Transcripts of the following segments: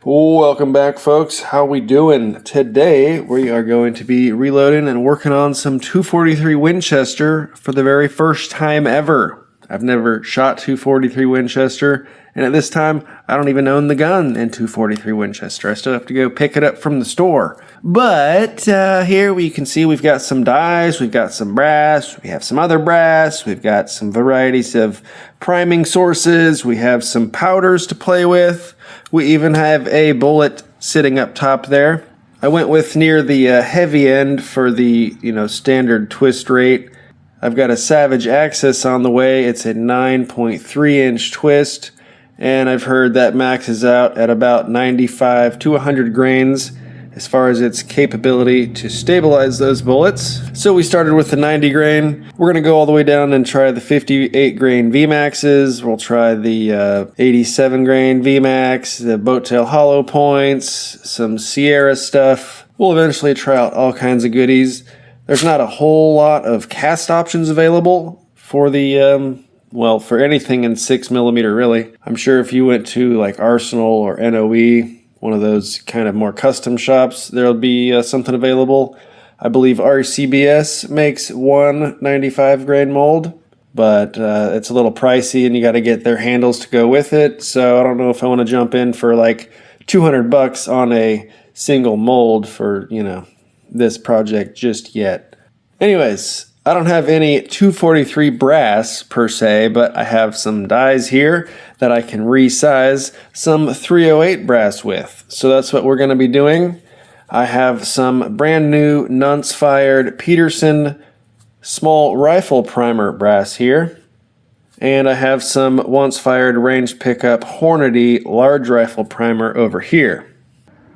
Welcome back, folks. How we doing? Today we are going to be reloading and working on some 243 Winchester for the very first time ever. I've never shot 243 Winchester, and at this time I don't even own the gun in 243 Winchester. I still have to go pick it up from the store. But here we can see we've got some dies, we've got some brass, we have some other brass, we've got some varieties of priming sources, we have some powders to play with. We even have a bullet sitting up top there. I went with near the heavy end for the standard twist rate. I've got a Savage Axis on the way. It's a 9.3 inch twist, and I've heard that maxes out at about 95 to 100 grains as far as its capability to stabilize those bullets. So we started with the 90 grain. We're going to go all the way down and try the 58 grain VMAXs. We'll try the 87 grain VMAX, the boat tail hollow points, some Sierra stuff. We'll eventually try out all kinds of goodies. There's not a whole lot of cast options available for the for anything in 6mm really. I'm sure if you went to like Arsenal or NOE, one of those kind of more custom shops, there'll be something available. I believe RCBS makes one 95 grain mold, but it's a little pricey and you got to get their handles to go with it. So I don't know if I want to jump in for like $200 on a single mold for, this project just yet. Anyways, I don't have any 243 brass per se, but I have some dies here that I can resize some 308 brass with. So that's what we're going to be doing. I have some brand new nunce-fired Peterson small rifle primer brass here. And I have some once-fired range pickup Hornady large rifle primer over here.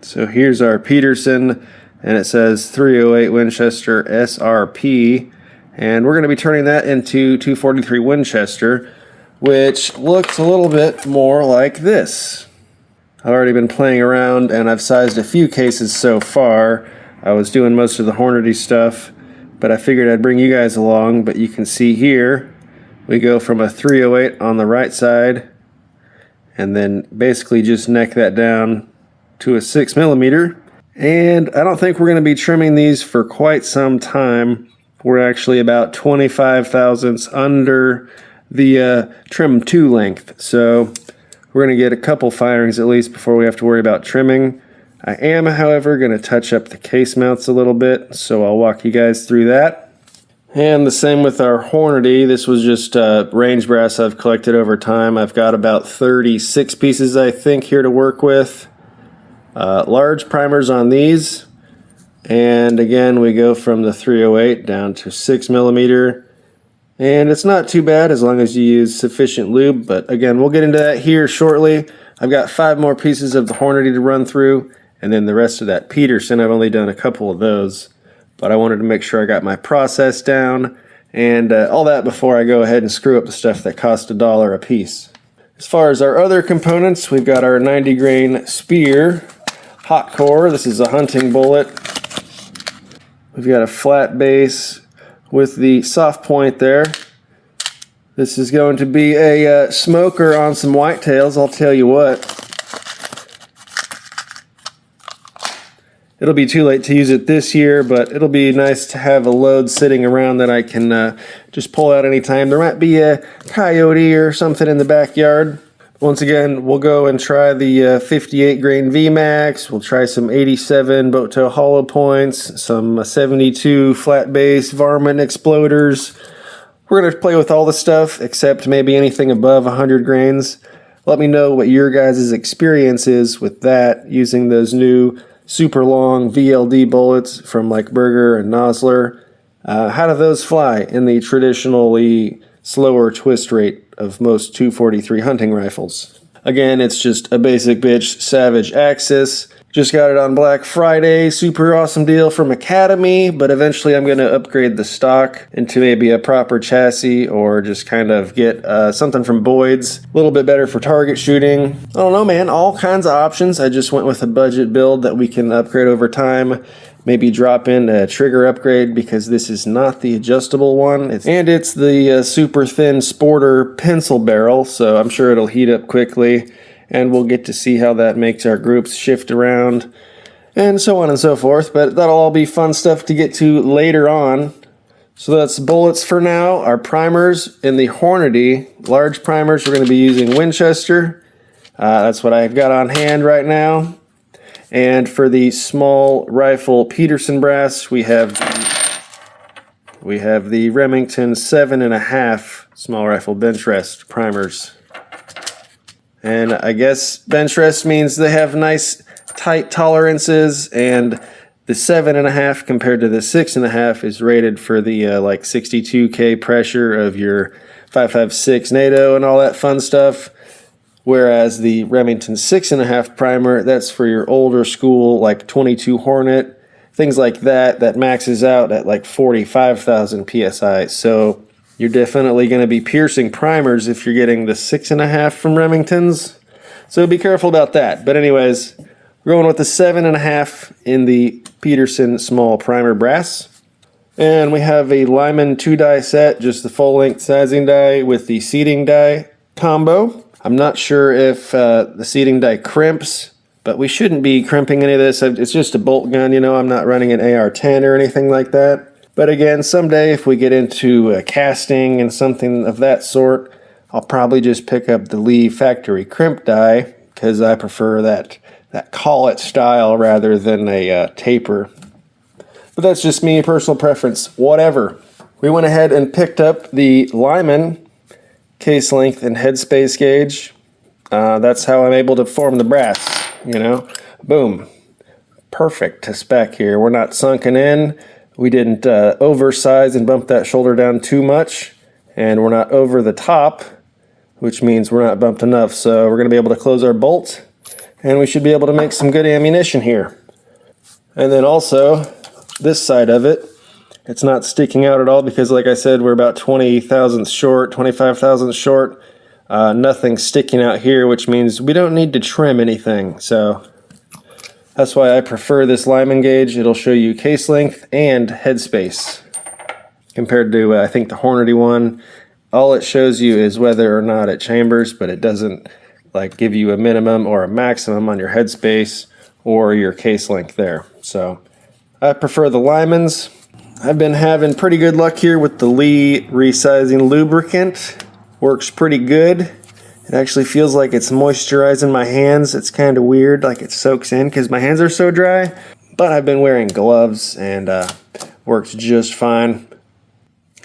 So here's our Peterson, and it says 308 Winchester SRP. And we're going to be turning that into 243 Winchester, which looks a little bit more like this. I've already been playing around and I've sized a few cases so far. I was doing most of the Hornady stuff, but I figured I'd bring you guys along. But you can see here, we go from a 308 on the right side and then basically just neck that down to a 6mm. And I don't think we're going to be trimming these for quite some time. We're actually about 25 thousandths under the trim 2 length. So we're going to get a couple firings at least before we have to worry about trimming. I am, however, going to touch up the case mounts a little bit, so I'll walk you guys through that. And the same with our Hornady. This was just range brass I've collected over time. I've got about 36 pieces, I think, here to work with. Large primers on these. And again, we go from the 308 down to 6mm. And it's not too bad as long as you use sufficient lube. But again, we'll get into that here shortly. I've got 5 more pieces of the Hornady to run through. And then the rest of that Peterson, I've only done a couple of those. But I wanted to make sure I got my process down. And all that before I go ahead and screw up the stuff that cost $1 a piece. As far as our other components, we've got our 90 grain spear. Hot core, this is a hunting bullet. We've got a flat base with the soft point there. This is going to be a smoker on some whitetails, I'll tell you what. It'll be too late to use it this year, but it'll be nice to have a load sitting around that I can just pull out anytime. There might be a coyote or something in the backyard. Once again, we'll go and try the 58 grain VMAX. We'll try some 87 boat tail hollow points, some 72 flat base varmint exploders. We're going to play with all the stuff except maybe anything above 100 grains. Let me know what your guys' experience is with that using those new super long VLD bullets from like Berger and Nosler. How do those fly in the traditionally slower twist rate of most 243 hunting rifles? Again, it's just a basic bitch Savage Axis. Just got it on Black Friday. Super awesome deal from Academy, but eventually I'm going to upgrade the stock into maybe a proper chassis or just kind of get something from Boyd's. A little bit better for target shooting. I don't know, man. All kinds of options. I just went with a budget build that we can upgrade over time. Maybe drop in a trigger upgrade because this is not the adjustable one. It's the super thin Sporter pencil barrel, so I'm sure it'll heat up quickly. and we'll get to see how that makes our groups shift around and so on and so forth, but that'll all be fun stuff to get to later on. So that's bullets for now. Our primers in the Hornady, large primers, we're going to be using Winchester. That's what I've got on hand right now. And for the small rifle Peterson brass, we have the Remington 7.5 small rifle bench rest primers. And I guess bench rest means they have nice tight tolerances, and the 7.5 compared to the 6.5 is rated for the like 62K pressure of your 5.56 NATO and all that fun stuff. Whereas the Remington 6.5 primer, that's for your older school, like 22 Hornet, things like that, that maxes out at like 45,000 PSI. So you're definitely going to be piercing primers if you're getting the 6.5 from Remingtons. So be careful about that. But anyways, we're going with the 7.5 in the Peterson small primer brass. And we have a Lyman 2-die set, just the full-length sizing die with the seating die combo. I'm not sure if the seating die crimps, but we shouldn't be crimping any of this. It's just a bolt gun, you know. I'm not running an AR-10 or anything like that. But again, someday if we get into casting and something of that sort, I'll probably just pick up the Lee factory crimp die because I prefer that collet style rather than a taper. But that's just me, personal preference, whatever. We went ahead and picked up the Lyman case length and headspace gauge. That's how I'm able to form the brass, you know. Boom. Perfect to spec here. We're not sunken in. We didn't oversize and bump that shoulder down too much. And we're not over the top, which means we're not bumped enough. So we're going to be able to close our bolt, and we should be able to make some good ammunition here. And then also, this side of it, it's not sticking out at all because, like I said, we're about 20 thousandths short, 25 thousandths short. Nothing sticking out here, which means we don't need to trim anything. So that's why I prefer this Lyman gauge. It'll show you case length and headspace compared to, I think, the Hornady one. All it shows you is whether or not it chambers, but it doesn't like give you a minimum or a maximum on your headspace or your case length there. So I prefer the Lymans. I've been having pretty good luck here with the Lee resizing lubricant. Works pretty good. It actually feels like it's moisturizing my hands. It's kind of weird, like it soaks in because my hands are so dry. But I've been wearing gloves and works just fine.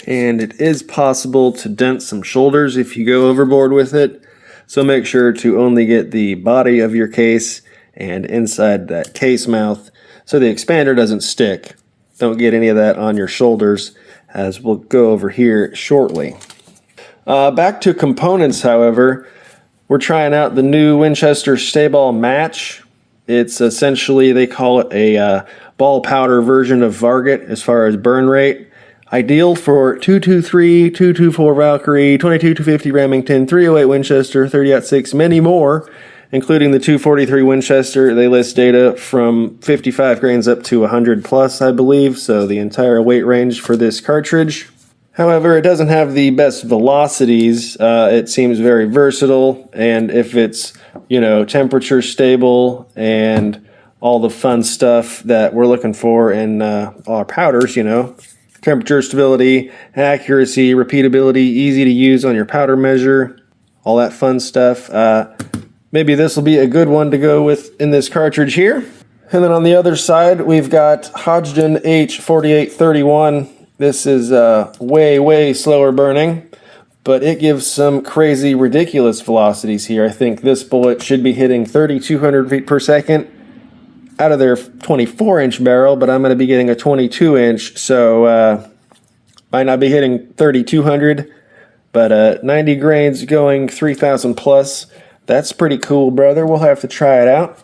And it is possible to dent some shoulders if you go overboard with it. So make sure to only get the body of your case and inside that case mouth so the expander doesn't stick. Don't get any of that on your shoulders, as we'll go over here shortly. Back to components, however, we're trying out the new Winchester Stay-Ball Match. It's essentially, they call it a ball powder version of Varget as far as burn rate. Ideal for 223, 224 Valkyrie, 22-250 Remington, 308 Winchester, 30-06, many more, including the 243 Winchester. They list data from 55 grains up to 100 plus, I believe, so the entire weight range for this cartridge. However, it doesn't have the best velocities. It seems very versatile, and if it's, you know, temperature stable and all the fun stuff that we're looking for in our powders, you know, temperature stability, accuracy, repeatability, easy to use on your powder measure, all that fun stuff. Maybe this will be a good one to go with in this cartridge here. And then on the other side, we've got Hodgdon H4831. This is way slower burning, but it gives some crazy, ridiculous velocities here. I think this bullet should be hitting 3,200 feet per second out of their 24-inch barrel, but I'm going to be getting a 22-inch, so might not be hitting 3,200, but 90 grains going 3,000 plus. That's pretty cool, brother. We'll have to try it out.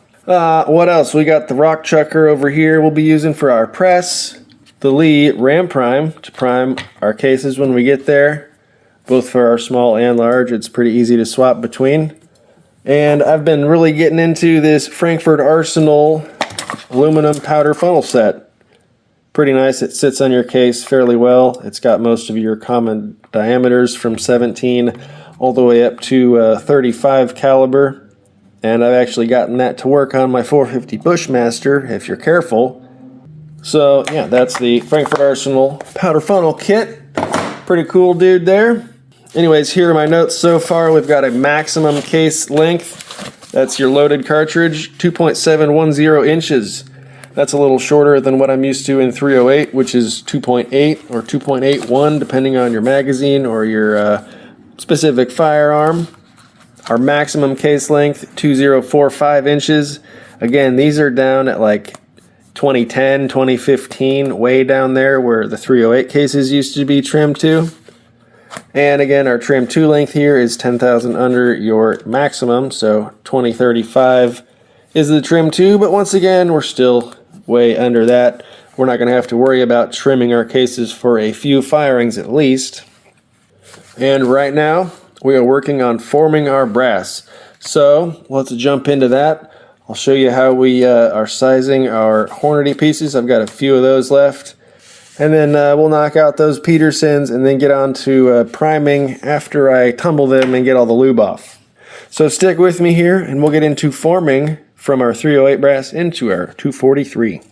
What else? We got the rock chucker over here we'll be using for our press. The Lee Ram Prime to prime our cases when we get there, both for our small and large. It's pretty easy to swap between. And I've been really getting into this Frankfurt Arsenal aluminum powder funnel set. Pretty nice. It sits on your case fairly well. It's got most of your common diameters from 17 all the way up to 35 caliber. And I've actually gotten that to work on my 450 Bushmaster, if you're careful. So yeah, that's the Frankfurt Arsenal powder funnel kit. Pretty cool dude there. Anyways, here are my notes so far. We've got a maximum case length. That's your loaded cartridge, 2.710 inches. That's a little shorter than what I'm used to in 308, which is 2.8 or 2.81, depending on your magazine or your specific firearm. Our maximum case length, 2045 inches. Again, these are down at like 2010, 2015, way down there where the 308 cases used to be trimmed to. And again, our trim 2 length here is 10,000 under your maximum, so 2035 is the trim 2, but once again, we're still way under that. We're not going to have to worry about trimming our cases for a few firings at least. And right now, we are working on forming our brass. So let's jump into that. I'll show you how we are sizing our Hornady pieces. I've got a few of those left. And then we'll knock out those Petersons and then get on to priming after I tumble them and get all the lube off. So stick with me here and we'll get into forming from our 308 brass into our 243.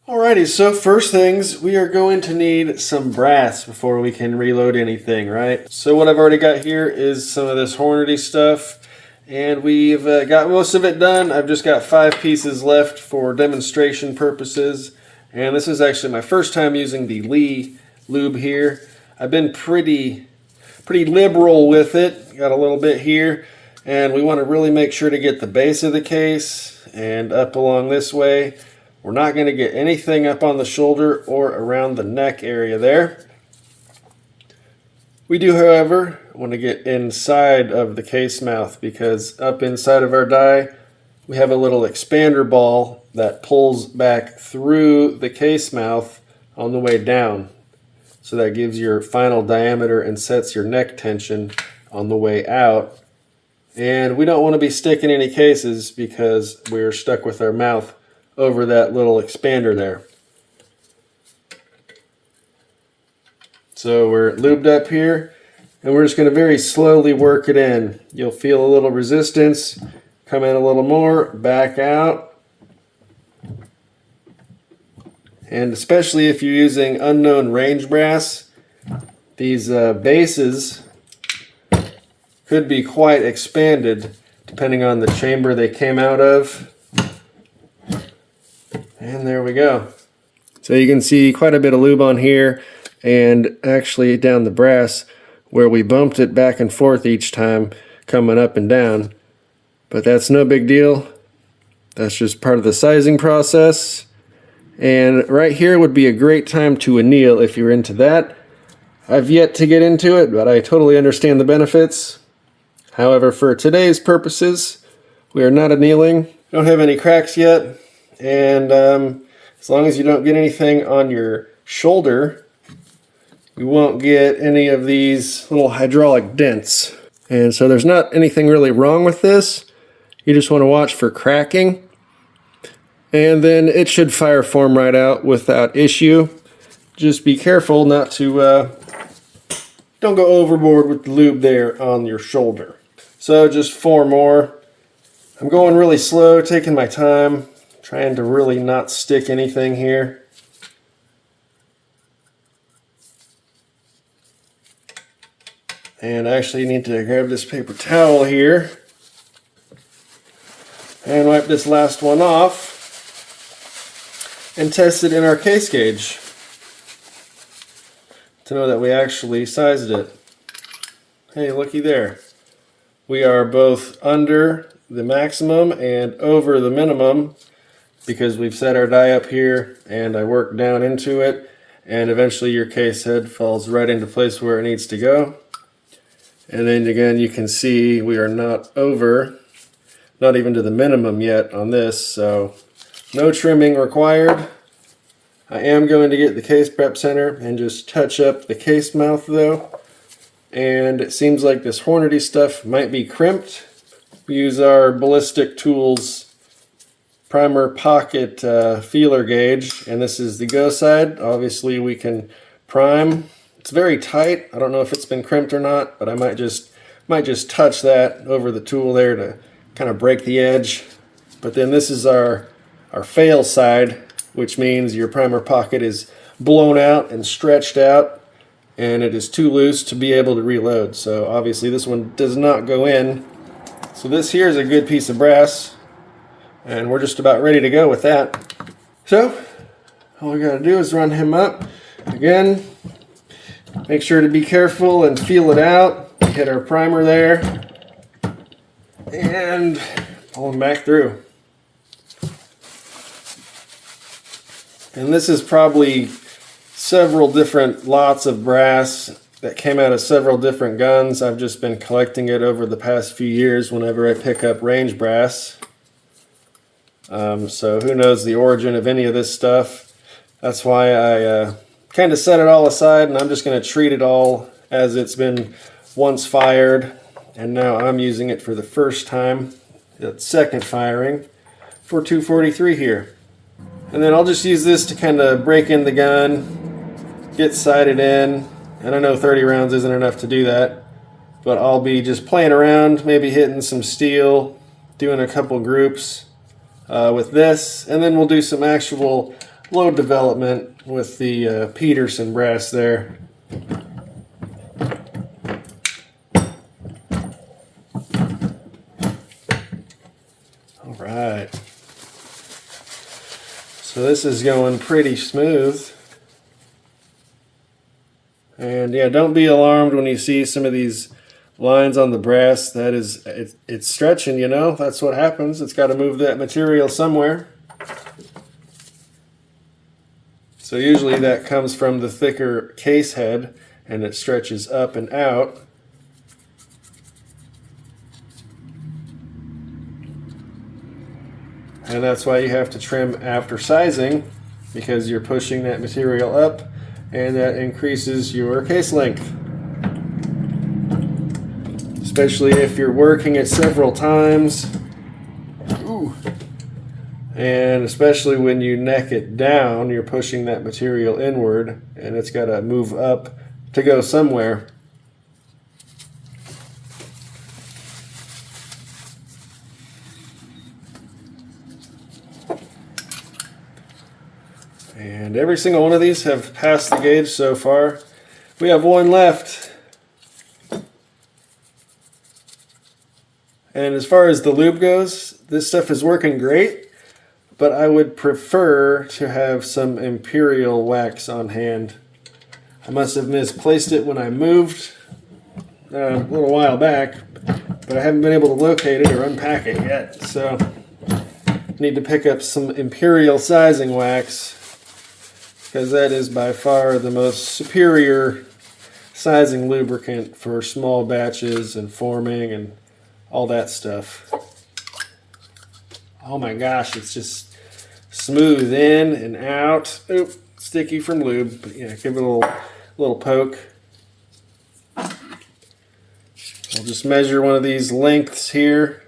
Alrighty, so first things, we are going to need some brass before we can reload anything, right? So what I've already got here is some of this Hornady stuff, and we've got most of it done. I've just got 5 pieces left for demonstration purposes, and this is actually my first time using the Lee lube here. I've been pretty liberal with it. Got a little bit here, and we want to really make sure to get the base of the case and up along this way. We're not going to get anything up on the shoulder or around the neck area there. We do, however, want to get inside of the case mouth because up inside of our die, we have a little expander ball that pulls back through the case mouth on the way down. So that gives your final diameter and sets your neck tension on the way out. And we don't want to be sticking any cases because we're stuck with our mouth over that little expander there. So we're lubed up here and we're just going to very slowly work it in. You'll feel a little resistance, come in a little more, back out. And especially if you're using unknown range brass, these bases could be quite expanded depending on the chamber they came out of. And there we go. So you can see quite a bit of lube on here and actually down the brass where we bumped it back and forth each time coming up and down. But that's no big deal. That's just part of the sizing process. And right here would be a great time to anneal if you're into that. I've yet to get into it, but I totally understand the benefits. However, for today's purposes, we are not annealing. Don't have any cracks yet. And as long as you don't get anything on your shoulder, you won't get any of these little hydraulic dents. And so there's not anything really wrong with this. You just want to watch for cracking. And then it should fire form right out without issue. Just be careful not to, don't go overboard with the lube there on your shoulder. So just 4 more. I'm going really slow, taking my time. Trying to really not stick anything here. And I actually need to grab this paper towel here and wipe this last one off and test it in our case gauge to know that we actually sized it. Hey, looky there. We are both under the maximum and over the minimum, because we've set our die up here and I work down into it, and eventually your case head falls right into place where it needs to go. And then again, you can see we are not over, not even to the minimum yet on this, so no trimming required. I am going to get the case prep center and just touch up the case mouth though. And it seems like this Hornady stuff might be crimped. We use our Ballistic Tools primer pocket feeler gauge, and this is the go side. Obviously we can prime. It's very tight. I don't know if it's been crimped or not, but I might just touch that over the tool there to kind of break the edge. But then this is our fail side, which means your primer pocket is blown out and stretched out, and it is too loose to be able to reload. So obviously this one does not go in. So this here is a good piece of brass, and we're just about ready to go with that. So all we got to do is run him up. Again, make sure to be careful and feel it out. Hit our primer there and pull him back through. And this is probably several different lots of brass that came out of several different guns. I've just been collecting it over the past few years whenever I pick up range brass. So who knows the origin of any of this stuff. That's why I kind of set it all aside, and I'm just going to treat it all as it's been once fired. And now I'm using it for the first time, the second firing, for 243 here. And then I'll just use this to kind of break in the gun, get sighted in. And I know 30 rounds isn't enough to do that, but I'll be just playing around, maybe hitting some steel, doing a couple groups with this, and then we'll do some actual load development with the Peterson brass there. All right. So this is going pretty smooth. And yeah, don't be alarmed when you see some of these lines on the brass. That is, it's stretching, you know. That's what happens. It's got to move that material somewhere. So usually that comes from the thicker case head, and it stretches up and out. And that's why you have to trim after sizing, because you're pushing that material up, and that increases your case length. Especially if you're working it several times. Ooh. And especially when you neck it down, you're pushing that material inward, and it's got to move up to go somewhere. And every single one of these have passed the gauge so far. We have one left. And as far as the lube goes, this stuff is working great, but I would prefer to have some Imperial wax on hand. I must have misplaced it when I moved a little while back, but I haven't been able to locate it or unpack it yet. So I need to pick up some Imperial sizing wax, because that is by far the most superior sizing lubricant for small batches and forming and all that stuff. Oh my gosh, it's just smooth in and out. Oop, sticky from lube, but yeah, give it a little poke. I'll just measure one of these lengths here.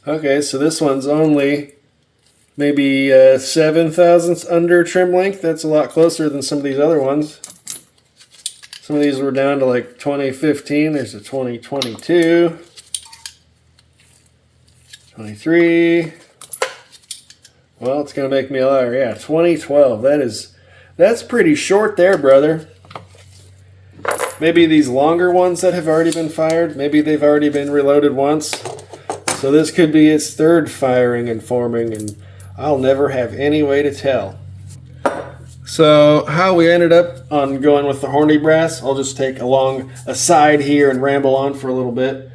Okay, so this one's only maybe 7 thousandths under trim length. That's a lot closer than some of these other ones. Some of these were down to like 2015. There's a 2022. 23. Well, it's going to make me a liar. Yeah, 2012. That's pretty short there, brother. Maybe these longer ones that have already been fired, maybe they've already been reloaded once. So this could be its third firing and forming, and I'll never have any way to tell. So how we ended up on going with the horny brass, I'll just take along a side here and ramble on for a little bit.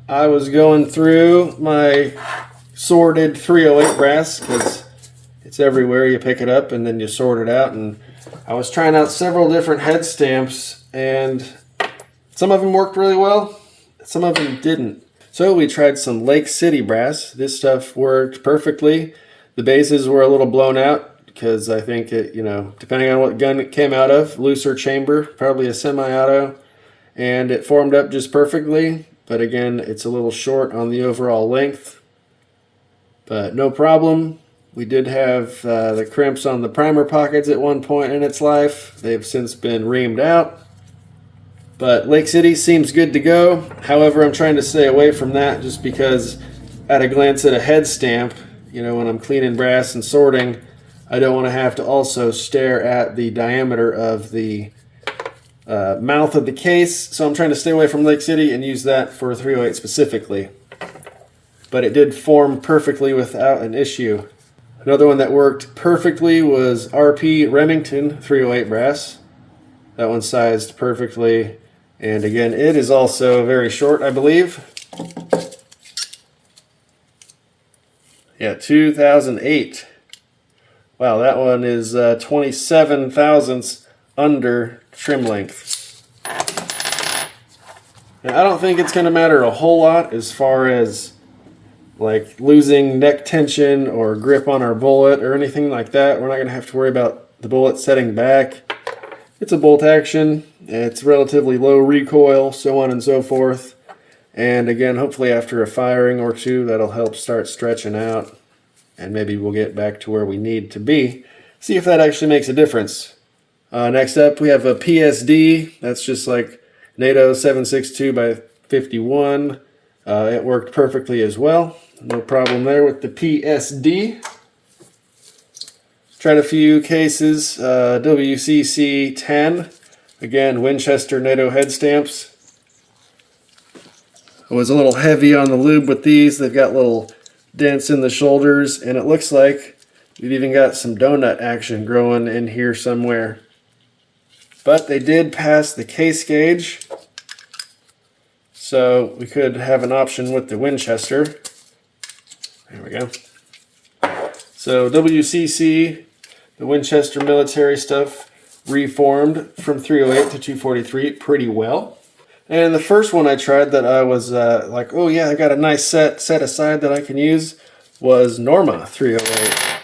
I was going through my sorted 308 brass, because it's everywhere. You pick it up and then you sort it out, and I was trying out several different head stamps, and some of them worked really well, some of them didn't. So we tried some Lake City brass. This stuff worked perfectly. The bases were a little blown out because I think it, depending on what gun it came out of, looser chamber, probably a semi-auto, and it formed up just perfectly. But again, it's a little short on the overall length. But no problem. We did have the crimps on the primer pockets at one point in its life. They've since been reamed out. But Lake City seems good to go. However, I'm trying to stay away from that just because at a glance at a head stamp, you know, when I'm cleaning brass and sorting, I don't want to have to also stare at the diameter of the mouth of the case. So I'm trying to stay away from Lake City and use that for 308 specifically. But it did form perfectly without an issue. Another one that worked perfectly was RP Remington 308 brass. That one sized perfectly. And again, it is also very short, I believe. Yeah, 2008. Wow, that one is 27 thousandths under trim length. Now, I don't think it's going to matter a whole lot as far as like losing neck tension or grip on our bullet or anything like that. We're not going to have to worry about the bullet setting back. It's a bolt action. It's relatively low recoil, so on and so forth. And again, hopefully after a firing or two, that'll help start stretching out. And maybe we'll get back to where we need to be. See if that actually makes a difference. Next up, we have a PSD. That's just like NATO 762 by 51. It worked perfectly as well. No problem there with the PSD. Tried a few cases. WCC 10. Again, Winchester NATO head stamps. I was a little heavy on the lube with these. They've got little dents in the shoulders, and it looks like we've even got some donut action growing in here somewhere. But they did pass the case gauge, so we could have an option with the Winchester. There we go. So WCC, the Winchester military stuff, reformed from 308 to 243 pretty well. And the first one I tried that I was like, oh yeah, I got a nice set aside that I can use was Norma 308.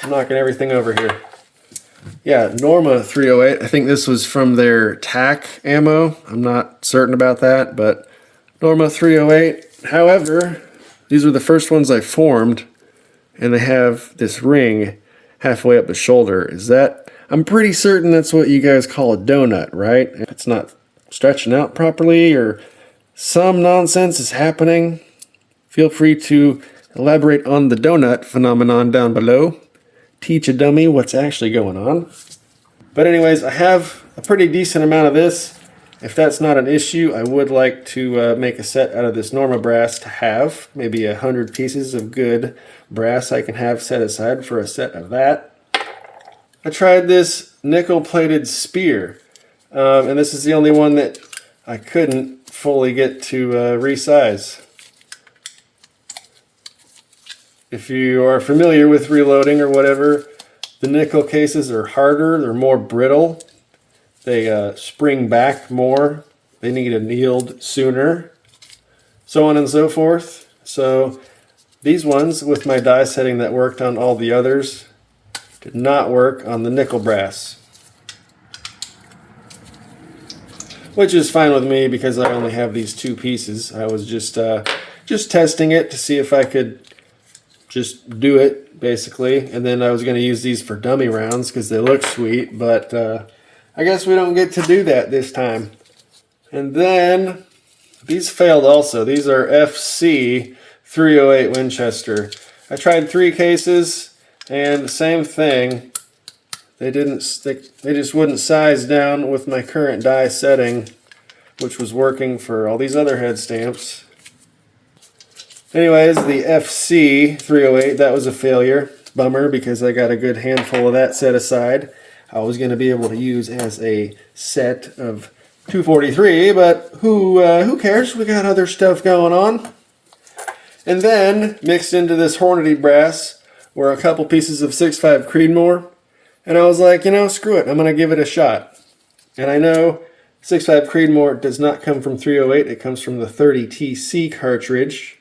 I'm knocking everything over here. Yeah, Norma 308. I think this was from their TAC ammo. I'm not certain about that, but Norma 308. However, these were the first ones I formed, and they have this ring halfway up the shoulder. Is that, I'm pretty certain that's what you guys call a donut, right? If it's not stretching out properly or some nonsense is happening, feel free to elaborate on the donut phenomenon down below. Teach a dummy what's actually going on. But anyways, I have a pretty decent amount of this. If that's not an issue, I would like to make a set out of this Norma brass to have. Maybe 100 pieces of good brass I can have set aside for a set of that. I tried this nickel-plated spear. And this is the only one that I couldn't fully get to resize. If you are familiar with reloading or whatever, the nickel cases are harder, they're more brittle, they spring back more, they need to yield sooner, so on and so forth. So these ones, with my die setting that worked on all the others, did not work on the nickel brass. Which is fine with me because I only have these two pieces. I was just testing it to see if I could just do it, basically. And then I was going to use these for dummy rounds because they look sweet, but I guess we don't get to do that this time. And then these failed also. These are FC 308 Winchester. I tried 3 cases and the same thing. They didn't stick, they just wouldn't size down with my current die setting, which was working for all these other head stamps. Anyways, the FC 308, that was a failure. Bummer, because I got a good handful of that set aside. I was going to be able to use as a set of 243, but who cares? We got other stuff going on. And then, mixed into this Hornady brass, were a couple pieces of 6.5 Creedmoor. And I was like, you know, screw it. I'm going to give it a shot. And I know 6.5 Creedmoor does not come from 308. It comes from the 30TC cartridge.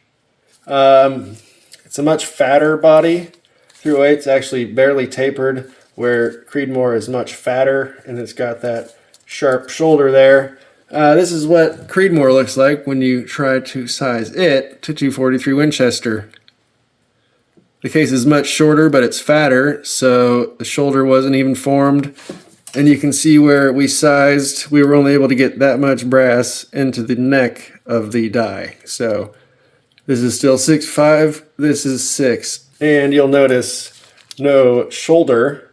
It's a much fatter body. 308 is actually barely tapered, where Creedmoor is much fatter, and it's got that sharp shoulder there. This is what Creedmoor looks like when you try to size it to 243 Winchester. The case is much shorter, but it's fatter, so the shoulder wasn't even formed. And you can see where we sized, we were only able to get that much brass into the neck of the die. So this is still 6.5, this is 6. And you'll notice no shoulder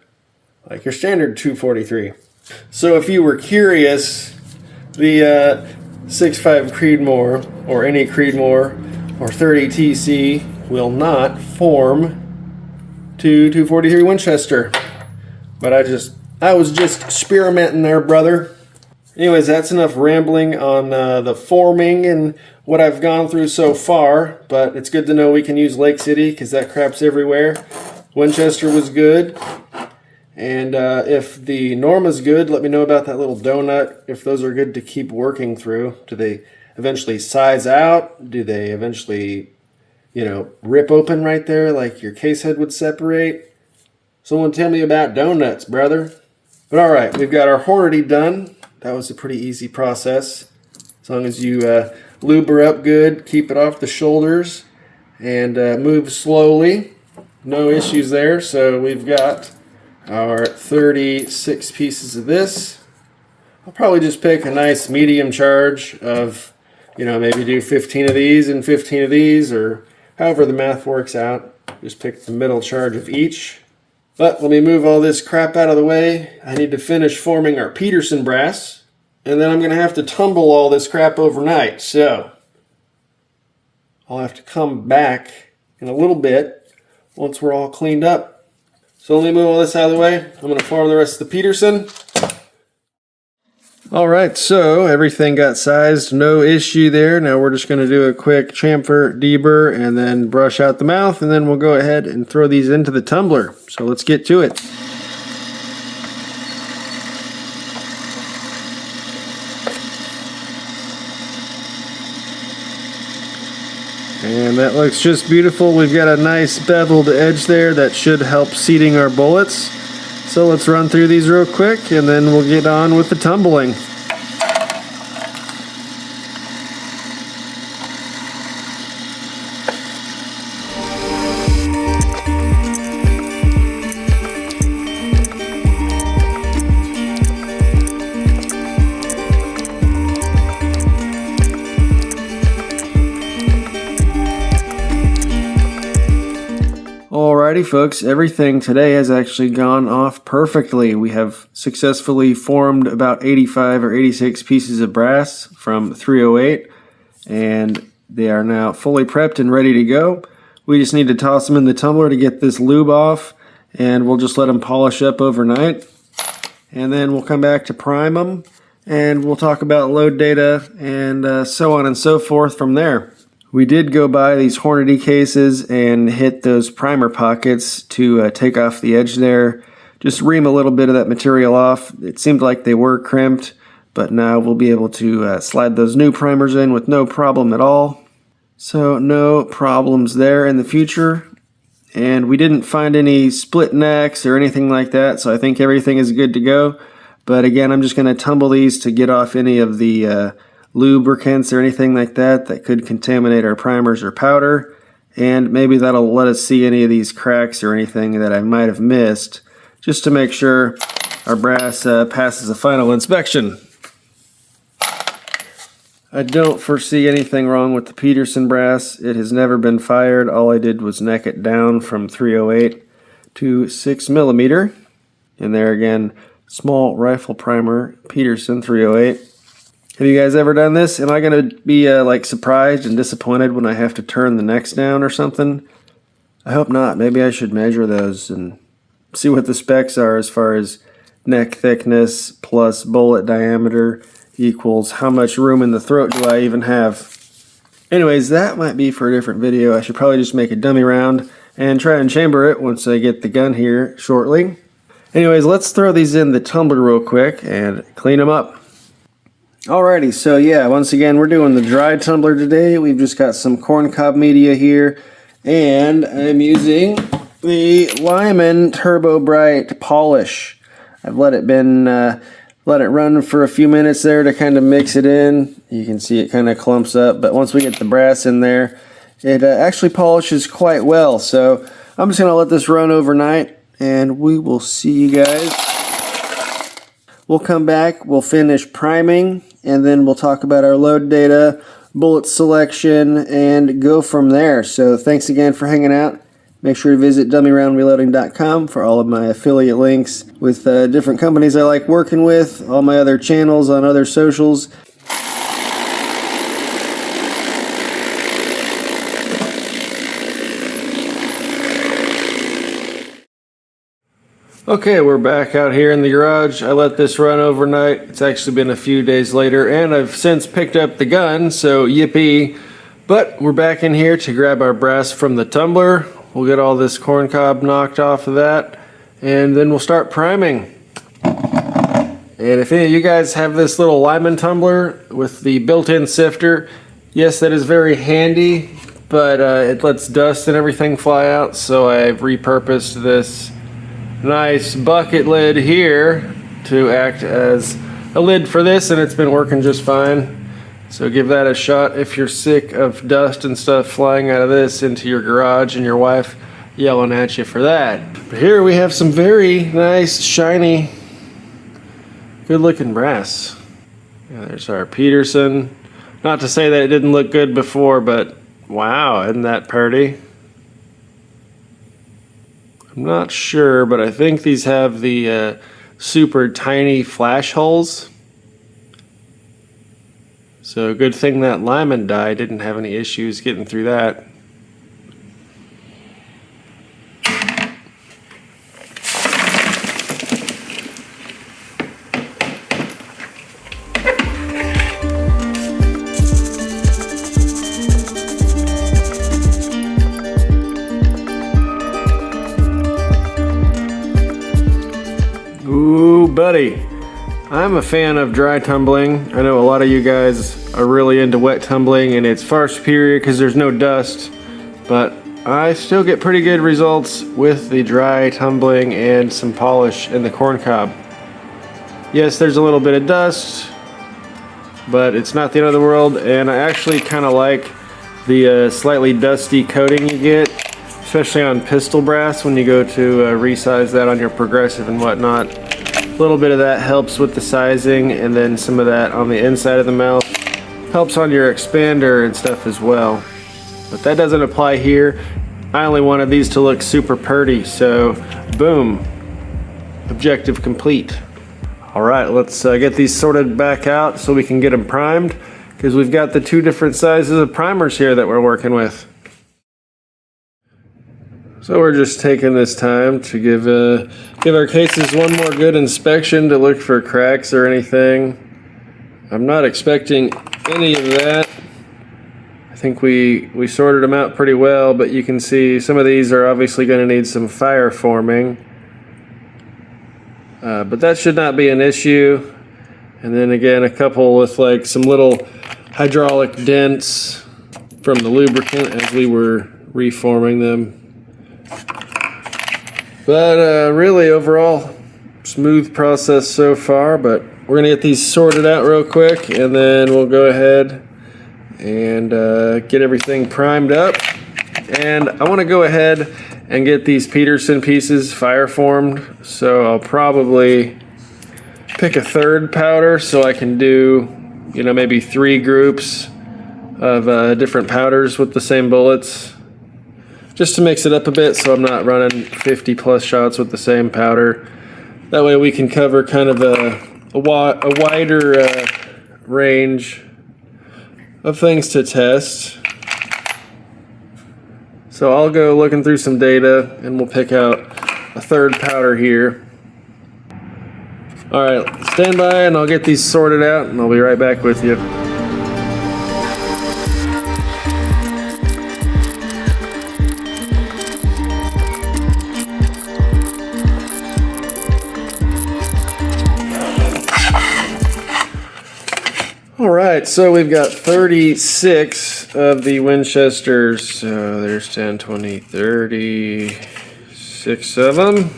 like your standard 243. So if you were curious, the 6.5 Creedmoor or any Creedmoor or 30 TC will not form to 243 Winchester. But I was just experimenting there, brother. Anyways, that's enough rambling on the forming and what I've gone through so far. But it's good to know we can use Lake City because that crap's everywhere. Winchester was good. And if the Norma's good, let me know about that little donut. If those are good to keep working through. Do they eventually size out? Do they eventually, rip open right there like your case head would separate? Someone tell me about donuts, brother. But all right, we've got our Hornady done. That was a pretty easy process. As long as you lube her up good, keep it off the shoulders, and move slowly. No issues there. So we've got our 36 pieces of this. I'll probably just pick a nice medium charge of, maybe do 15 of these and 15 of these, or however the math works out. Just pick the middle charge of each. But let me move all this crap out of the way. I need to finish forming our Peterson brass, and then I'm going to have to tumble all this crap overnight. So I'll have to come back in a little bit once we're all cleaned up. So let me move all this out of the way. I'm going to form the rest of the Peterson. All right, so everything got sized, no issue there. Now we're just going to do a quick chamfer, deburr, and then brush out the mouth, and then we'll go ahead and throw these into the tumbler. So let's get to it. And that looks just beautiful. We've got a nice beveled edge there that should help seating our bullets. So let's run through these real quick and then we'll get on with the tumbling. Alrighty folks, everything today has actually gone off perfectly. We have successfully formed about 85 or 86 pieces of brass from 308 and they are now fully prepped and ready to go. We just need to toss them in the tumbler to get this lube off and we'll just let them polish up overnight and then we'll come back to prime them and we'll talk about load data and so on and so forth from there. We did go by these Hornady cases and hit those primer pockets to take off the edge there. Just ream a little bit of that material off. It seemed like they were crimped, but now we'll be able to slide those new primers in with no problem at all. So no problems there in the future. And we didn't find any split necks or anything like that, so I think everything is good to go. But again, I'm just going to tumble these to get off any of the lubricants or anything like that that could contaminate our primers or powder, and maybe that'll let us see any of these cracks or anything that I might have missed, just to make sure our brass passes a final inspection. I don't foresee anything wrong with the Peterson brass. It has never been fired. All I did was neck it down from 308 to 6mm, and there again, small rifle primer, Peterson 308. Have you guys ever done this? Am I going to be like surprised and disappointed when I have to turn the necks down or something? I hope not. Maybe I should measure those and see what the specs are as far as neck thickness plus bullet diameter equals how much room in the throat do I even have. Anyways, that might be for a different video. I should probably just make a dummy round and try and chamber it once I get the gun here shortly. Anyways, let's throw these in the tumbler real quick and clean them up. Alrighty, so yeah, once again, we're doing the dry tumbler today. We've just got some corncob media here, and I'm using the Lyman Turbo Bright polish. I've let it run for a few minutes there to kind of mix it in. You can see it kind of clumps up, but once we get the brass in there, it actually polishes quite well. So I'm just going to let this run overnight, and we will see you guys we'll come back, we'll finish priming, and then we'll talk about our load data, bullet selection, and go from there. So thanks again for hanging out. Make sure to visit dummyroundreloading.com for all of my affiliate links with different companies I like working with, all my other channels on other socials. Okay, we're back out here in the garage. I let this run overnight. It's actually been a few days later, and I've since picked up the gun, so yippee. But we're back in here to grab our brass from the tumbler. We'll get all this corn cob knocked off of that, and then we'll start priming. And if any of you guys have this little Lyman tumbler with the built-in sifter, yes, that is very handy, but it lets dust and everything fly out, so I've repurposed this nice bucket lid here to act as a lid for this, and it's been working just fine. So give that a shot if you're sick of dust and stuff flying out of this into your garage and your wife yelling at you for that. But here we have some very nice, shiny, good looking brass. Yeah, there's our Peterson. Not to say that it didn't look good before, but wow, isn't that pretty? I'm not sure, but I think these have the super tiny flash holes. So good thing that Lyman die didn't have any issues getting through that. Ooh, buddy. I'm a fan of dry tumbling. I know a lot of you guys are really into wet tumbling, and it's far superior because there's no dust, but I still get pretty good results with the dry tumbling and some polish in the corn cob. Yes, there's a little bit of dust, but it's not the end of the world, and I actually kind of like the slightly dusty coating you get, especially on pistol brass when you go to resize that on your progressive and whatnot. A little bit of that helps with the sizing, and then some of that on the inside of the mouth helps on your expander and stuff as well. But that doesn't apply here. I only wanted these to look super purty, so boom, objective complete. All right, let's get these sorted back out so we can get them primed, because we've got the two different sizes of primers here that we're working with. So we're just taking this time to give our cases one more good inspection to look for cracks or anything. I'm not expecting any of that. I think we sorted them out pretty well, but you can see some of these are obviously going to need some fire forming. But that should not be an issue. And then again, a couple with like some little hydraulic dents from the lubricant as we were reforming them. But really overall, smooth process so far, but we're gonna get these sorted out real quick, and then we'll go ahead and get everything primed up. And I wanna go ahead and get these Peterson pieces fire formed, so I'll probably pick a third powder so I can do, you know, maybe 3 groups of different powders with the same bullets, just to mix it up a bit so I'm not running 50 plus shots with the same powder. That way we can cover kind of a wider range of things to test. So I'll go looking through some data and we'll pick out a third powder here. All right, stand by and I'll get these sorted out and I'll be right back with you. Alright, so we've got 36 of the Winchesters. So there's 10, 20, 36 of them.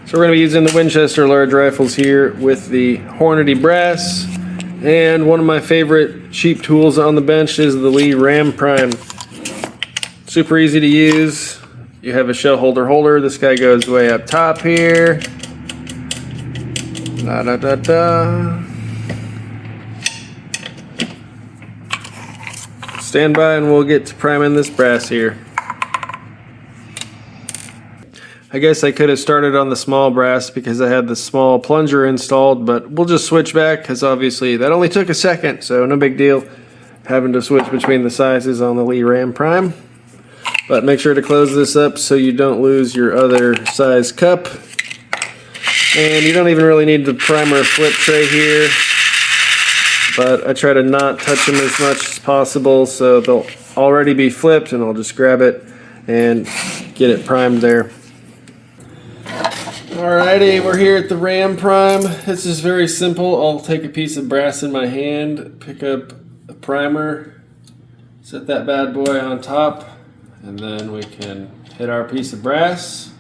So we're going to be using the Winchester large rifles here with the Hornady brass. And one of my favorite cheap tools on the bench is the Lee Ram Prime. Super easy to use. you have a shell holder. This guy goes way up top here. Da da da da. Stand by and we'll get to priming this brass here. I guess I could have started on the small brass because I had the small plunger installed, but we'll just switch back because obviously that only took a second, so no big deal having to switch between the sizes on the Lee Ram Prime. But make sure to close this up so you don't lose your other size cup. And you don't even really need the primer flip tray here, but I try to not touch them as much as possible so they'll already be flipped, and I'll just grab it and get it primed there. Alrighty, we're here at the Ram Prime. This is very simple. I'll take a piece of brass in my hand, pick up a primer, set that bad boy on top, and then we can hit our piece of brass.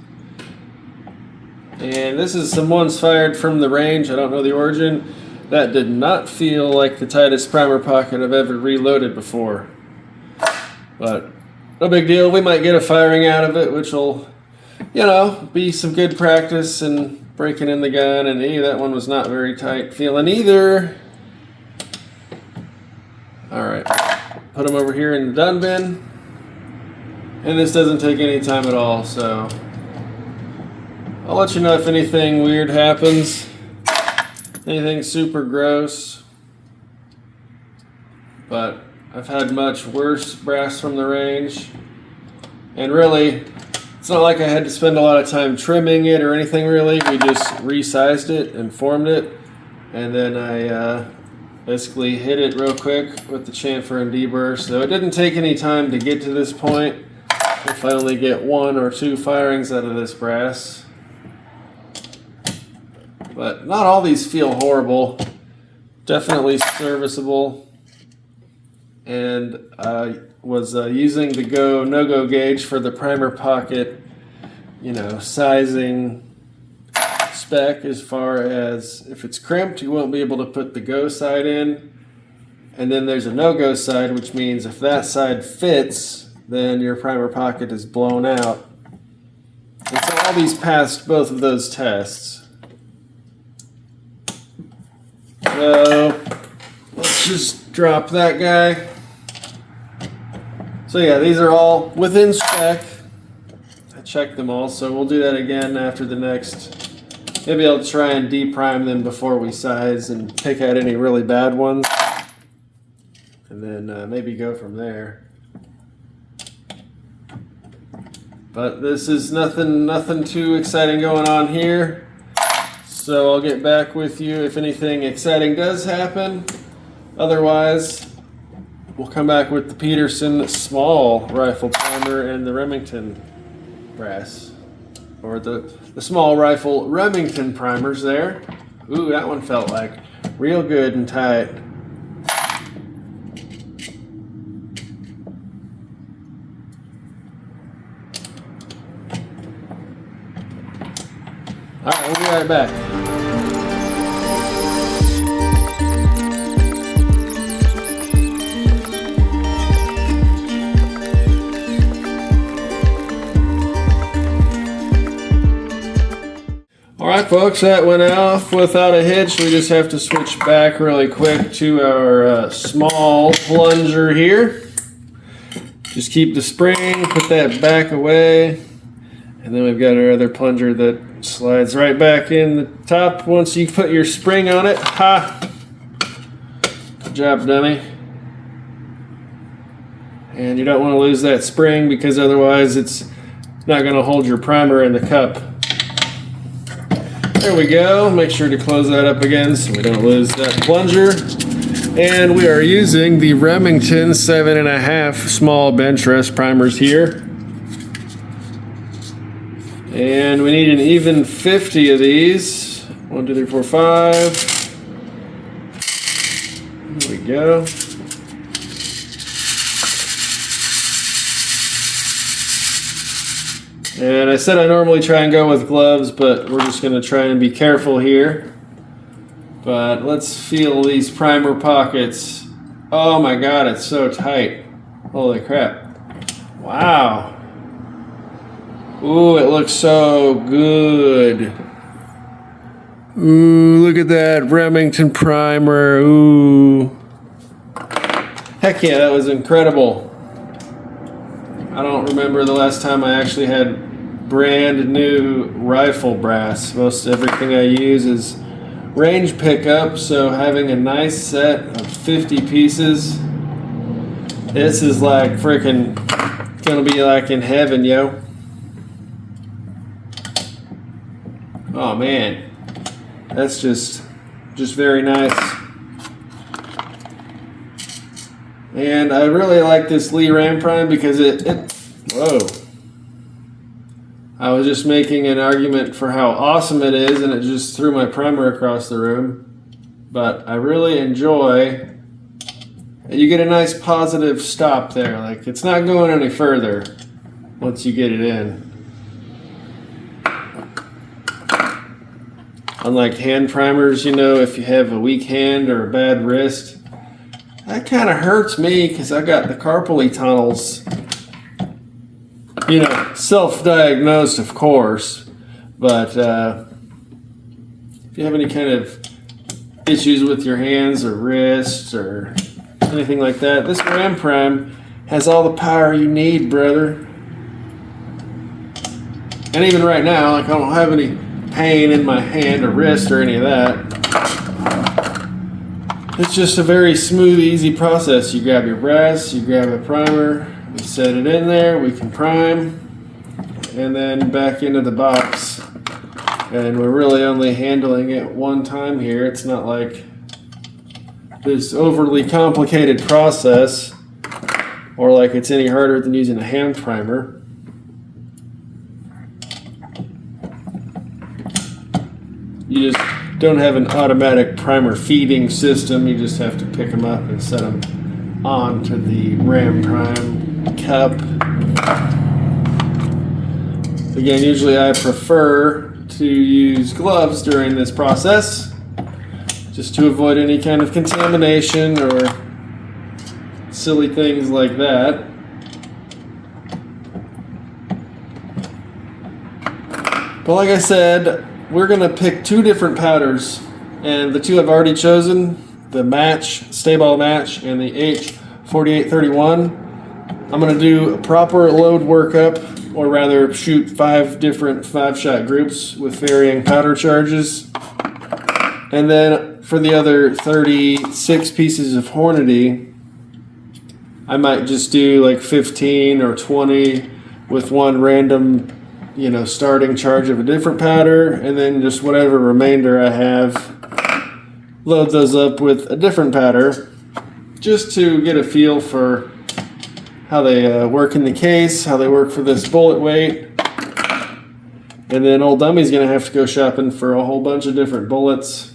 And this is some ones fired from the range. I don't know the origin. That did not feel like the tightest primer pocket I've ever reloaded before. But no big deal. We might get a firing out of it, which will, you know, be some good practice and breaking in the gun. And that one was not very tight feeling either. Alright, put them over here in the dun bin. And this doesn't take any time at all, so I'll let you know if anything weird happens, anything super gross. But I've had much worse brass from the range, and really it's not like I had to spend a lot of time trimming it or anything really. We just resized it and formed it, and then I basically hit it real quick with the chamfer and deburr, so it didn't take any time to get to this point. If I only get 1 or 2 firings out of this brass. But not all these feel horrible. Definitely serviceable. And I was using the go no-go gauge for the primer pocket, you know, sizing spec as far as if it's crimped, you won't be able to put the go side in. And then there's a no-go side, which means if that side fits, then your primer pocket is blown out. And so all these passed both of those tests. So let's just drop that guy. So yeah, these are all within spec. I checked them all, so we'll do that again after the next. Maybe I'll try and deprime them before we size and pick out any really bad ones. And then maybe go from there. But this is nothing too exciting going on here. So I'll get back with you if anything exciting does happen. Otherwise, we'll come back with the Peterson small rifle primer and the Remington brass. Or the small rifle Remington primers there. Ooh, that one felt like real good and tight. Alright, we'll be right back. Alright folks, that went off without a hitch. We just have to switch back really quick to our small plunger here. Just keep the spring, put that back away, and then we've got our other plunger that slides right back in the top once you put your spring on it. Ha! Good job, dummy. And you don't want to lose that spring because otherwise it's not going to hold your primer in the cup. There we go. Make sure to close that up again so we don't lose that plunger. And we are using the Remington 7.5 small bench rest primers here. And we need an even 50 of these. 1, 2, 3, 4, 5. There we go. And I said I normally try and go with gloves, but we're just going to try and be careful here. But let's feel these primer pockets. Oh my god, it's so tight. Holy crap. Wow. Ooh, it looks so good. Ooh, look at that Remington primer. Ooh. Heck yeah, that was incredible. I don't remember the last time I actually had brand new rifle brass. Most everything I use is range pickup, so having a nice set of 50 pieces, this is like freaking gonna be like in heaven, yo. Oh man, that's just very nice. And I really like this Lee Ram Prime because whoa. I was just making an argument for how awesome it is, and it just threw my primer across the room. But I really enjoy, and you get a nice positive stop there. Like, it's not going any further once you get it in. Unlike hand primers, you know, if you have a weak hand or a bad wrist, that kind of hurts me because I got the carpal tunnels. You know, self-diagnosed, of course, but if you have any kind of issues with your hands or wrists or anything like that, this Ram Prime has all the power you need, brother. And even right now, like, I don't have any pain in my hand or wrist or any of that. It's just a very smooth, easy process. You grab your brass, you grab a primer, we set it in there, we can prime, and then back into the box. And we're really only handling it one time here. It's not like this overly complicated process or like it's any harder than using a hand primer. You just don't have an automatic primer feeding system. You just have to pick them up and set them onto the Ram Prime cup. Again, usually I prefer to use gloves during this process just to avoid any kind of contamination or silly things like that. But like I said, we're going to pick two different powders, and the two I've already chosen, the match, Stay-Ball match, and the H4831. I'm going to do a proper load workup, or rather shoot 5 different 5-shot groups with varying powder charges. And then for the other 36 pieces of Hornady, I might just do like 15 or 20 with one random, you know, starting charge of a different powder, and then just whatever remainder I have, load those up with a different powder, just to get a feel for how they work in the case, how they work for this bullet weight. And then old Dummy's gonna have to go shopping for a whole bunch of different bullets,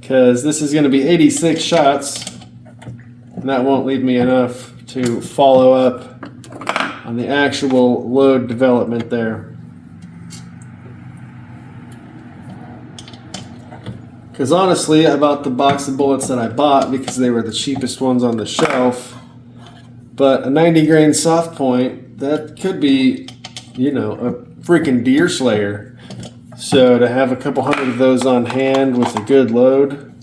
because this is gonna be 86 shots, and that won't leave me enough to follow up on the actual load development there. Because honestly, I bought the box of bullets that I bought because they were the cheapest ones on the shelf. But a 90 grain soft point, that could be, you know, a freaking deer slayer. So to have a couple hundred of those on hand with a good load,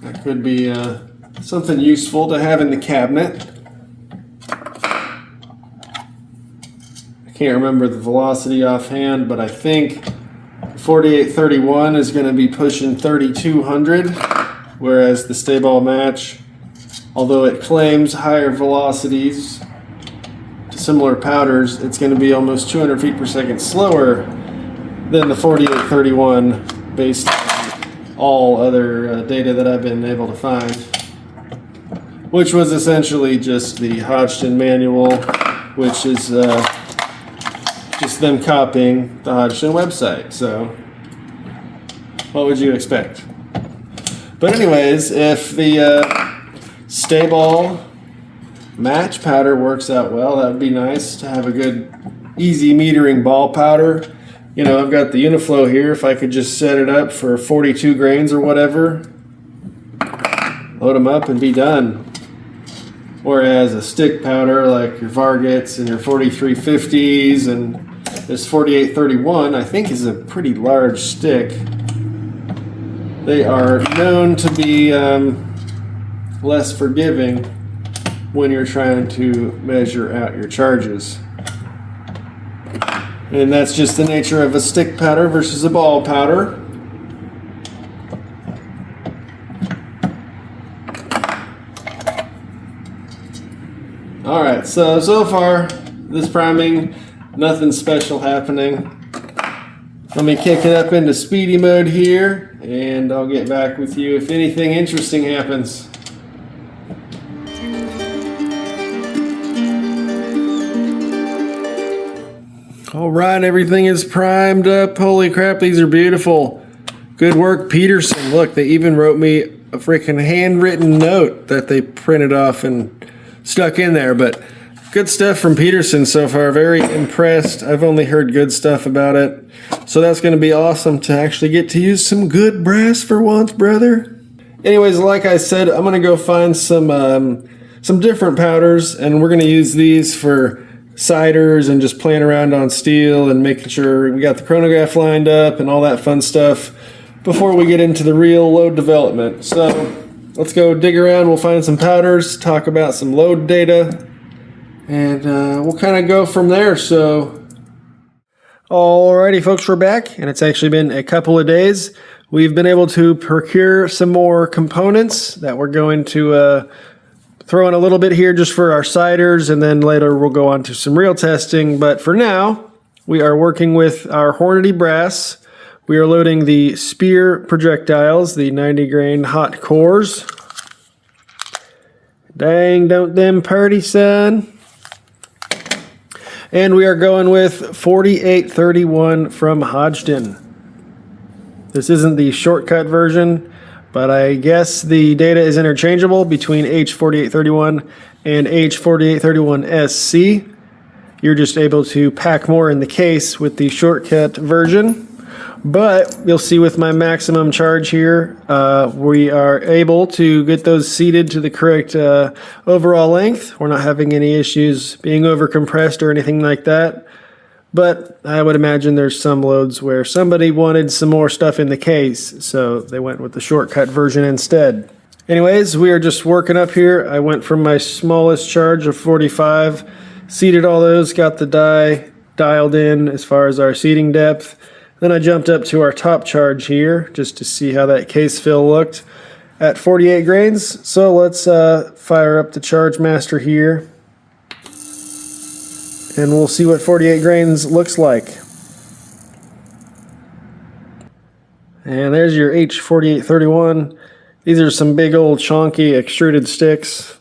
that could be something useful to have in the cabinet. I can't remember the velocity offhand, but I think 4831 is going to be pushing 3200, whereas the Stay-Ball match, although it claims higher velocities to similar powders, it's going to be almost 200 feet per second slower than the 4831 based on all other data that I've been able to find, which was essentially just the Hodgdon manual, which is just them copying the Hodgdon website. So what would you expect? But anyways, if the Stay-Ball match powder works out well, that would be nice to have a good easy metering ball powder. You know, I've got the Uniflow here. If I could just set it up for 42 grains or whatever, load them up and be done. Whereas a stick powder like your Vargets and your 4350s and this 4831, I think, is a pretty large stick. They are known to be less forgiving when you're trying to measure out your charges. And that's just the nature of a stick powder versus a ball powder. Alright, so far, this priming, nothing special happening. Let me kick it up into speedy mode here, and I'll get back with you if anything interesting happens. Alright, everything is primed up. Holy crap, these are beautiful. Good work, Peterson. Look, they even wrote me a freaking handwritten note that they printed off and stuck in there, but good stuff from Peterson so far. Very impressed. I've only heard good stuff about it. So that's going to be awesome to actually get to use some good brass for once, brother. Anyways, like I said, I'm going to go find some different powders, and we're going to use these for ciders and just playing around on steel and making sure we got the chronograph lined up and all that fun stuff before we get into the real load development. So let's go dig around. We'll find some powders, talk about some load data, and we'll kind of go from there. So alrighty, folks, we're back, and it's actually been a couple of days. We've been able to procure some more components that we're going to throw in a little bit here just for our ciders, and then later we'll go on to some real testing. But for now, we are working with our Hornady brass. We are loading the spear projectiles, the 90 grain hot cores. Dang, don't them purty, son. And we are going with 4831 from Hodgdon. This isn't the shortcut version, but I guess the data is interchangeable between H4831 and H4831SC. You're just able to pack more in the case with the shortcut version. But you'll see with my maximum charge here, we are able to get those seated to the correct overall length. We're not having any issues being overcompressed or anything like that. But I would imagine there's some loads where somebody wanted some more stuff in the case, so they went with the shortcut version instead. Anyways, we are just working up here. I went from my smallest charge of 45, seated all those, got the die dialed in as far as our seating depth. Then I jumped up to our top charge here just to see how that case fill looked at 48 grains. So let's fire up the Charge Master here, and we'll see what 48 grains looks like. And there's your H4831. These are some big old chonky extruded sticks.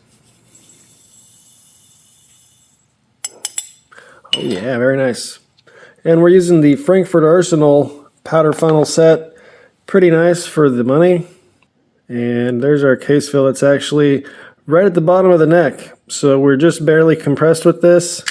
Oh yeah, very nice. And we're using the Frankfurt Arsenal powder funnel set. Pretty nice for the money. And there's our case fill. It's actually right at the bottom of the neck. So we're just barely compressed with this,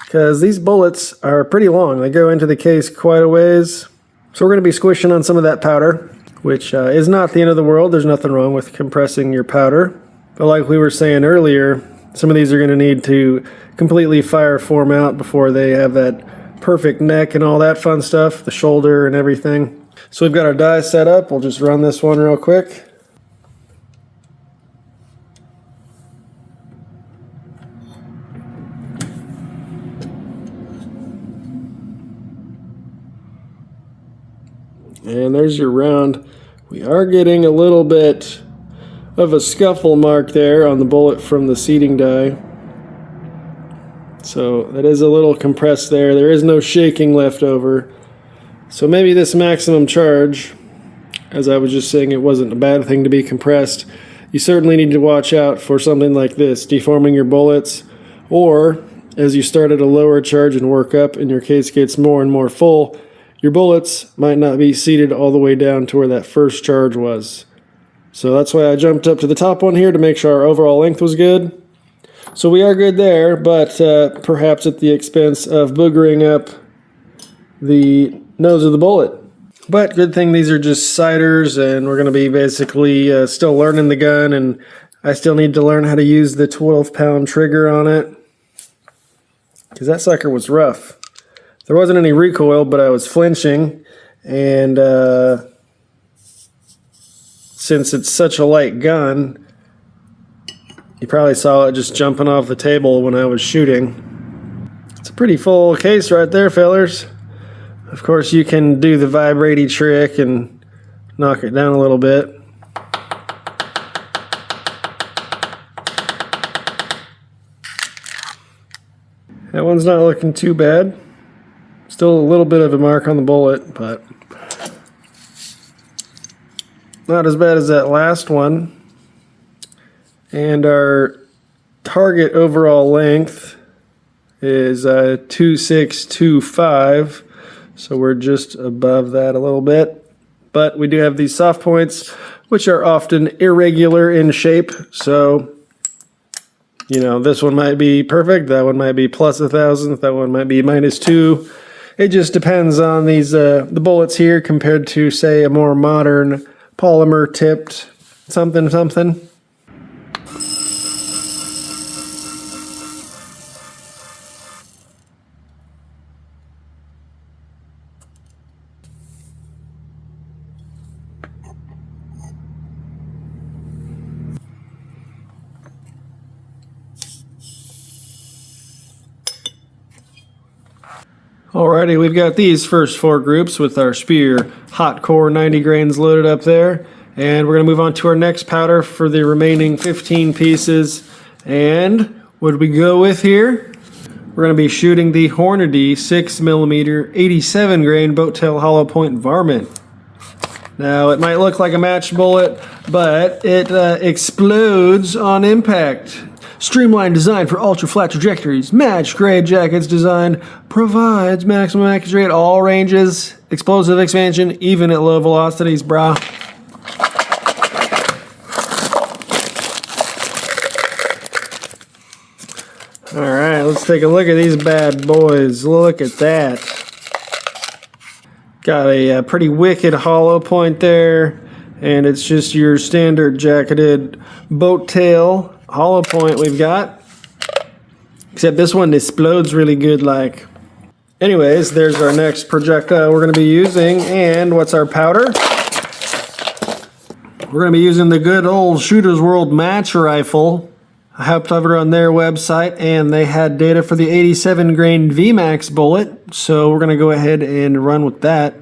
because these bullets are pretty long. They go into the case quite a ways. So we're going to be squishing on some of that powder, which is not the end of the world. There's nothing wrong with compressing your powder. But like we were saying earlier, some of these are going to need to completely fire form out before they have that perfect neck and all that fun stuff, the shoulder and everything. So we've got our die set up. We'll just run this one real quick. And there's your round. We are getting a little bit of a scuffle mark there on the bullet from the seating die. So that is a little compressed there. There is no shaking left over. So maybe this maximum charge, as I was just saying, it wasn't a bad thing to be compressed. You certainly need to watch out for something like this, deforming your bullets, or as you start at a lower charge and work up and your case gets more and more full, your bullets might not be seated all the way down to where that first charge was. So that's why I jumped up to the top one here to make sure our overall length was good. So we are good there, but perhaps at the expense of boogering up the nose of the bullet. But good thing these are just ciders, and we're going to be basically still learning the gun, and I still need to learn how to use the 12-pound trigger on it, because that sucker was rough. There wasn't any recoil, but I was flinching, and since it's such a light gun, you probably saw it just jumping off the table when I was shooting. It's a pretty full case right there, fellers. Of course, you can do the vibrate trick and knock it down a little bit. That one's not looking too bad. Still a little bit of a mark on the bullet, but not as bad as that last one. And our target overall length is 2625, so we're just above that a little bit. But we do have these soft points, which are often irregular in shape, so you know, this one might be perfect, that one might be plus 1,000th, that one might be -2. It just depends on these the bullets here compared to, say, a more modern polymer tipped something. Alrighty, we've got these first 4 groups with our Spear hot core 90 grains loaded up there, and we're going to move on to our next powder for the remaining 15 pieces. And what did we go with here? We're going to be shooting the Hornady 6mm 87 grain boat tail hollow point varmint. Now it might look like a match bullet, but it explodes on impact. Streamlined design for ultra-flat trajectories. Match grade jackets design provides maximum accuracy at all ranges. Explosive expansion, even at low velocities, brah. Alright, let's take a look at these bad boys. Look at that. Got a pretty wicked hollow point there. And it's just your standard jacketed boat tail hollow point we've got, except this one explodes really good like. Anyways, there's our next projectile we're going to be using. And what's our powder? We're going to be using the good old Shooter's World match rifle. I hopped over on their website and they had data for the 87 grain VMAX bullet, so we're going to go ahead and run with that.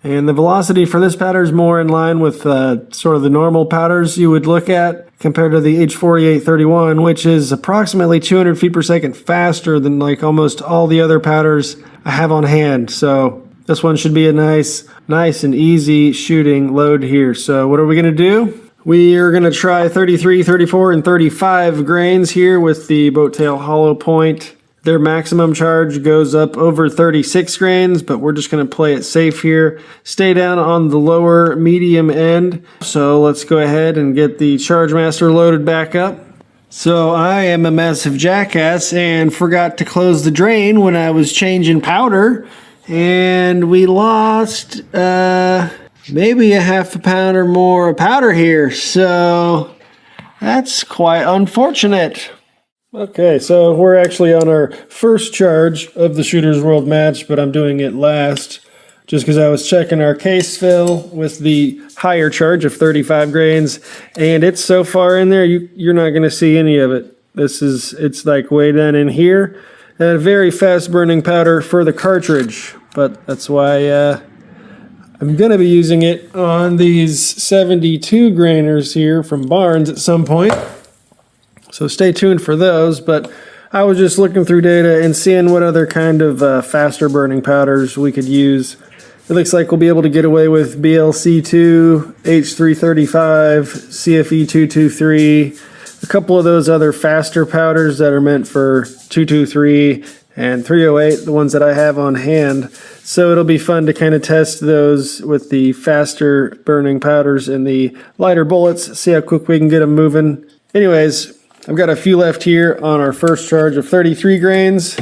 And the velocity for this powder is more in line with sort of the normal powders you would look at compared to the H4831, which is approximately 200 feet per second faster than like almost all the other powders I have on hand. So this one should be a nice and easy shooting load here. So what are we going to do? We are going to try 33, 34, and 35 grains here with the boat tail hollow point. Their maximum charge goes up over 36 grains, but we're just going to play it safe here. Stay down on the lower medium end. So let's go ahead and get the Charge Master loaded back up. So I am a massive jackass and forgot to close the drain when I was changing powder. And we lost maybe a half a pound or more of powder here. So that's quite unfortunate. Okay, so we're actually on our first charge of the Shooter's World match, but I'm doing it last just because I was checking our case fill with the higher charge of 35 grains, and it's so far in there you're not going to see any of it. It's like way down in here, and a very fast burning powder for the cartridge, but that's why I'm going to be using it on these 72 grainers here from Barnes at some point. So stay tuned for those, but I was just looking through data and seeing what other kind of faster burning powders we could use. It looks like we'll be able to get away with BLC2, H335, CFE223, a couple of those other faster powders that are meant for 223 and 308, the ones that I have on hand. So it'll be fun to kind of test those with the faster burning powders and the lighter bullets, see how quick we can get them moving. Anyways, I've got a few left here on our first charge of 33 grains.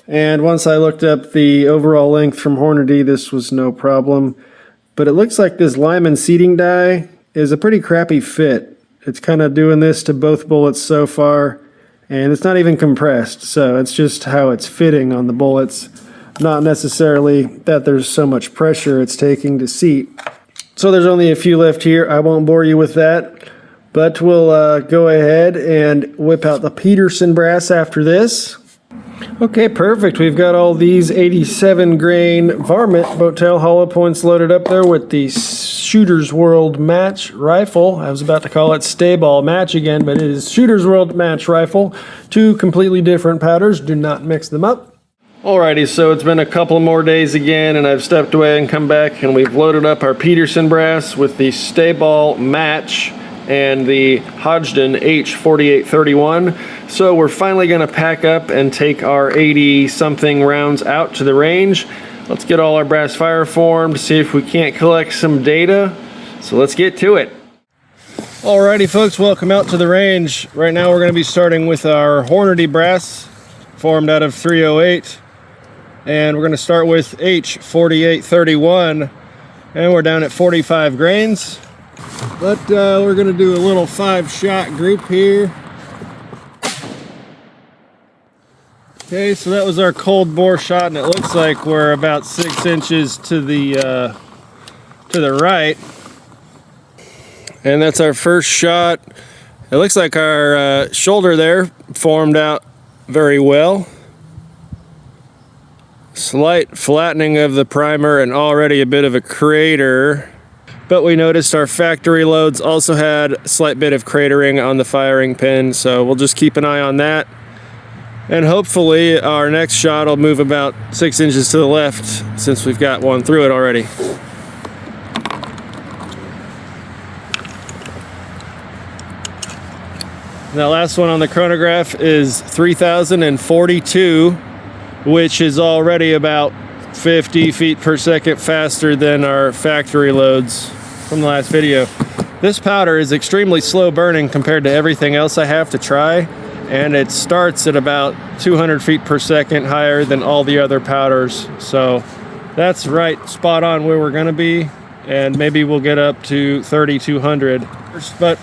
And once I looked up the overall length from Hornady, this was no problem. But it looks like this Lyman seating die is a pretty crappy fit. It's kind of doing this to both bullets so far, and it's not even compressed, so it's just how it's fitting on the bullets, not necessarily that there's so much pressure it's taking to seat. So there's only a few left here. I won't bore you with that, but we'll go ahead and whip out the Peterson brass after this. Okay, perfect. We've got all these 87 grain varmint Boattail hollow points loaded up there with the Shooter's World Match Rifle. I was about to call it Stay Ball Match again, but it is Shooter's World Match Rifle. Two completely different powders. Do not mix them up. Alrighty, so it's been a couple more days again, and I've stepped away and come back, and we've loaded up our Peterson brass with the Stay Ball Match and the Hodgdon H4831. So we're finally going to pack up and take our 80-something rounds out to the range. Let's get all our brass fire formed, see if we can't collect some data. So let's get to it. Alrighty folks, welcome out to the range. Right now we're going to be starting with our Hornady brass, formed out of 308. And we're going to start with H4831, and we're down at 45 grains. But we're going to do a little 5-shot group here. Okay, so that was our cold bore shot, and it looks like we're about 6 inches to the right. And that's our first shot. It looks like our shoulder there formed out very well. Slight flattening of the primer and already a bit of a crater. But we noticed our factory loads also had a slight bit of cratering on the firing pin, so we'll just keep an eye on that. And hopefully our next shot will move about 6 inches to the left, since we've got one through it already. That last one on the chronograph is 3042, which is already about 50 feet per second faster than our factory loads from the last video. This powder is extremely slow burning compared to everything else I have to try, and it starts at about 200 feet per second higher than all the other powders. So that's right spot on where we're gonna be, and maybe we'll get up to 3200. But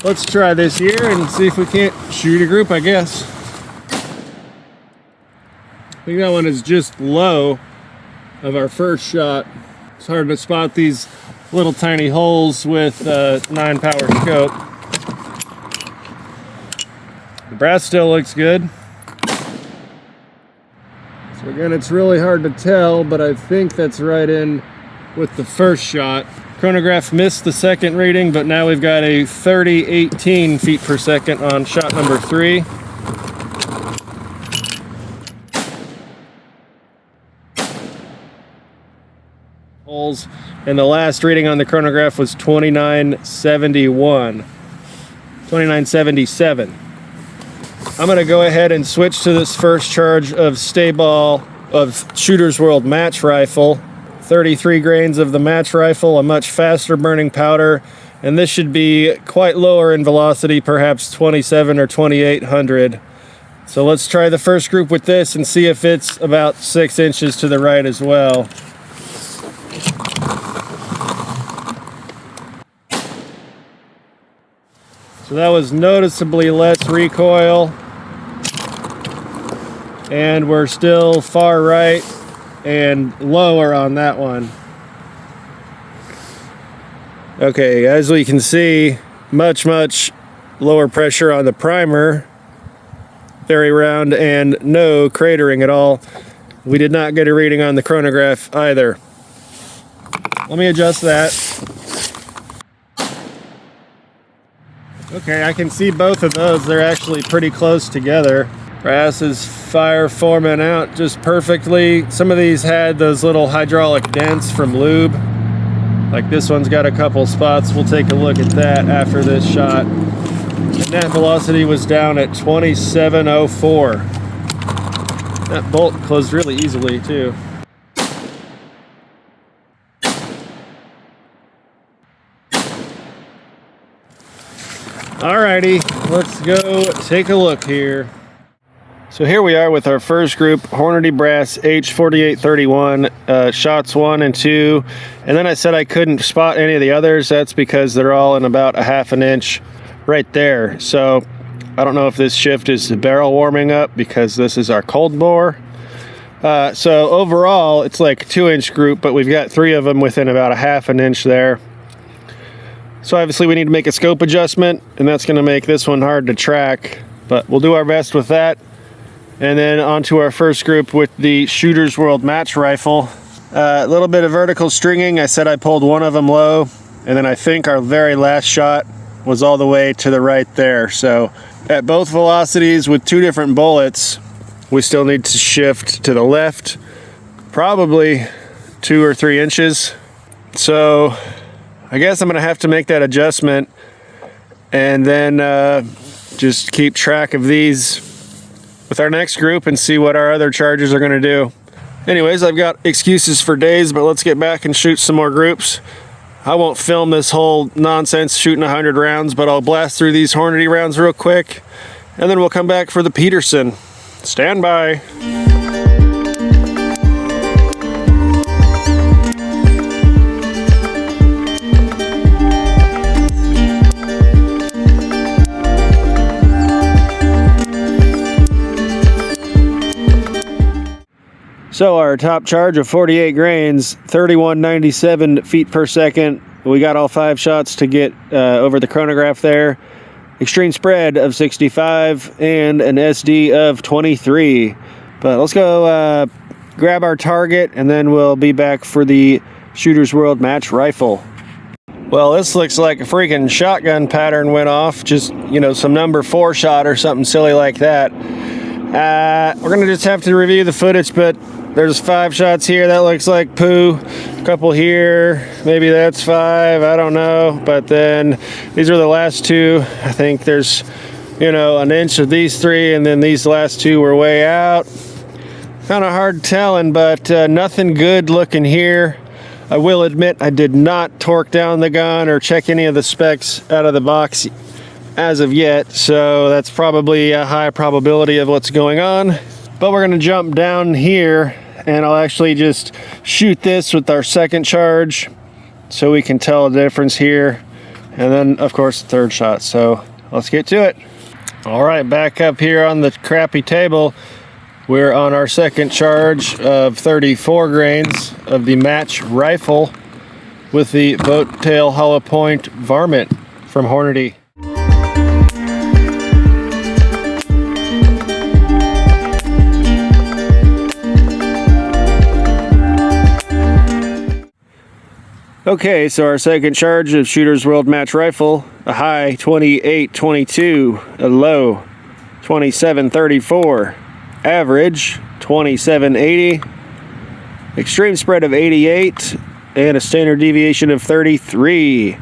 let's try this here and see if we can't shoot a group, I guess. I think that one is just low of our first shot. It's hard to spot these little tiny holes with 9 power scope. The brass still looks good. So again, it's really hard to tell, but I think that's right in with the first shot. Chronograph missed the second reading, but now we've got a 3018 feet per second on shot number 3. Holes, and the last reading on the chronograph was 2977. I'm going to go ahead and switch to this first charge of Stay Ball of Shooter's World Match Rifle. 33 grains of the match rifle, a much faster burning powder, and this should be quite lower in velocity, perhaps 27 or 2800. So let's try the first group with this and see if it's about 6 inches to the right as well. So that was noticeably less recoil, and we're still far right and lower on that one. Okay, as we can see, much lower pressure on the primer, very round, and no cratering at all. We did not get a reading on the chronograph either. Let me adjust that. Okay, I can see both of those. They're actually pretty close together. Brass is fire forming out just perfectly. Some of these had those little hydraulic dents from lube. Like this one's got a couple spots. We'll take a look at that after this shot. The net velocity was down at 2704. That bolt closed really easily too. Alrighty, let's go take a look here. So here we are with our first group, Hornady Brass H4831, shots 1 and 2. And then I said I couldn't spot any of the others. That's because they're all in about a half an inch right there. So I don't know if this shift is the barrel warming up because this is our cold bore. So overall, it's like a 2-inch group, but we've got 3 of them within about a half an inch there. So obviously we need to make a scope adjustment, and that's going to make this one hard to track, but we'll do our best with that. And then on to our first group with the Shooter's World match rifle. A little bit of vertical stringing. I said I pulled one of them low, and then I think our very last shot was all the way to the right there. So at both velocities with 2 different bullets, we still need to shift to the left, probably 2 or 3 inches. So I guess I'm gonna have to make that adjustment and then just keep track of these with our next group and see what our other charges are gonna do. Anyways, I've got excuses for days, but let's get back and shoot some more groups. I won't film this whole nonsense shooting 100 rounds, but I'll blast through these Hornady rounds real quick, and then we'll come back for the Peterson. Stand by. So our top charge of 48 grains, 3197 feet per second. We got all 5 shots to get over the chronograph there. Extreme spread of 65 and an SD of 23. But let's go grab our target, and then we'll be back for the Shooter's World match rifle. Well, this looks like a freaking shotgun pattern went off. Just, you know, some number 4 shot or something silly like that. We're gonna just have to review the footage, but there's 5 shots here. That looks like poo. A couple here, maybe that's 5, I don't know. But then these are the last 2. I think there's, you know, an inch of these 3, and then these last 2 were way out. Kind of hard telling, but nothing good looking here. I will admit I did not torque down the gun or check any of the specs out of the box as of yet, so that's probably a high probability of what's going on. But we're gonna jump down here, and I'll actually just shoot this with our second charge so we can tell the difference here, and then of course the third shot. So let's get to it. All right, back up here on the crappy table, we're on our second charge of 34 grains of the match rifle with the boat tail hollow point varmint from Hornady. Okay, so our second charge of Shooter's World match rifle, a high 28.22, a low 27.34, average 27.80, extreme spread of 88, and a standard deviation of 33.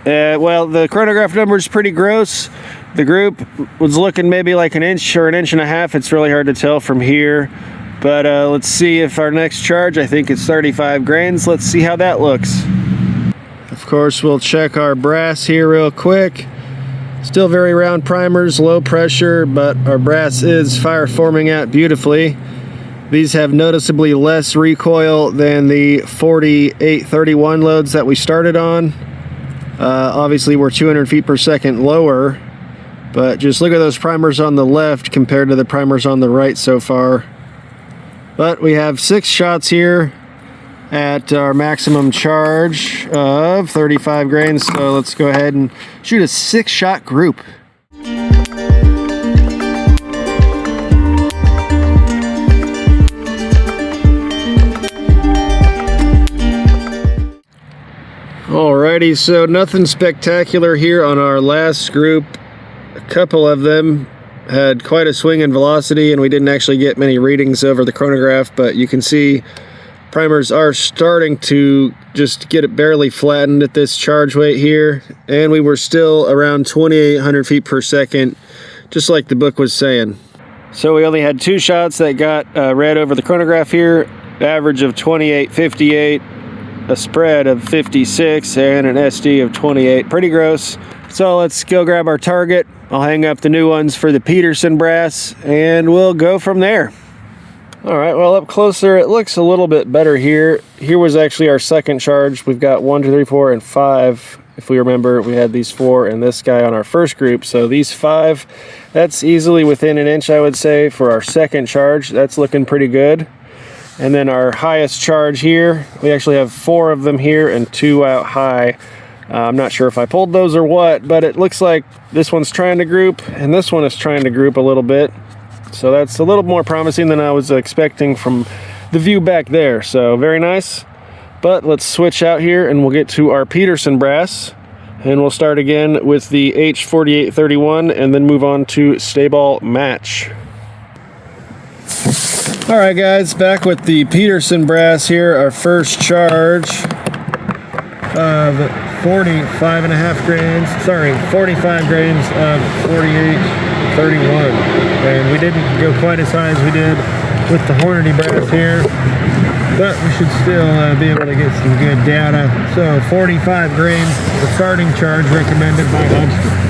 Well, the chronograph number is pretty gross. The group was looking maybe like an inch or an inch and a half. It's really hard to tell from here. But let's see if our next charge, I think it's 35 grains. Let's see how that looks. Of course, we'll check our brass here real quick. Still very round primers, low pressure, but our brass is fire forming out beautifully. These have noticeably less recoil than the 4831 loads that we started on. Obviously, we're 200 feet per second lower, but just look at those primers on the left compared to the primers on the right so far. But we have 6 shots here at our maximum charge of 35 grains. So let's go ahead and shoot a 6-shot group. Alrighty, so nothing spectacular here on our last group. A couple of them had quite a swing in velocity, and we didn't actually get many readings over the chronograph, but you can see primers are starting to just get it barely flattened at this charge weight here, and we were still around 2,800 feet per second, just like the book was saying. So we only had 2 shots that got read over the chronograph here, average of 28.58, a spread of 56, and an SD of 28. Pretty gross. So let's go grab our target I'll hang up the new ones for the Peterson brass, and we'll go from there. All right, well, up closer, it looks a little bit better here. Here was actually our second charge. We've got 1, 2, 3, 4, and 5. If we remember, we had these 4 and this guy on our first group. So these 5, that's easily within an inch, I would say, for our second charge. That's looking pretty good. And then our highest charge here, we actually have 4 of them here and 2 out high. I'm not sure if I pulled those or what, but it looks like this one's trying to group and this one is trying to group a little bit. So that's a little more promising than I was expecting from the view back there. So very nice. But let's switch out here and we'll get to our Peterson brass. And we'll start again with the H4831 and then move on to stay ball match. All right, guys, back with the Peterson brass here. Our first charge of 45.5 grains, 45 grains of 4831. And we didn't go quite as high as we did with the Hornady brass here, but we should still be able to get some good data. So 45 grains, the starting charge recommended by Huntsman.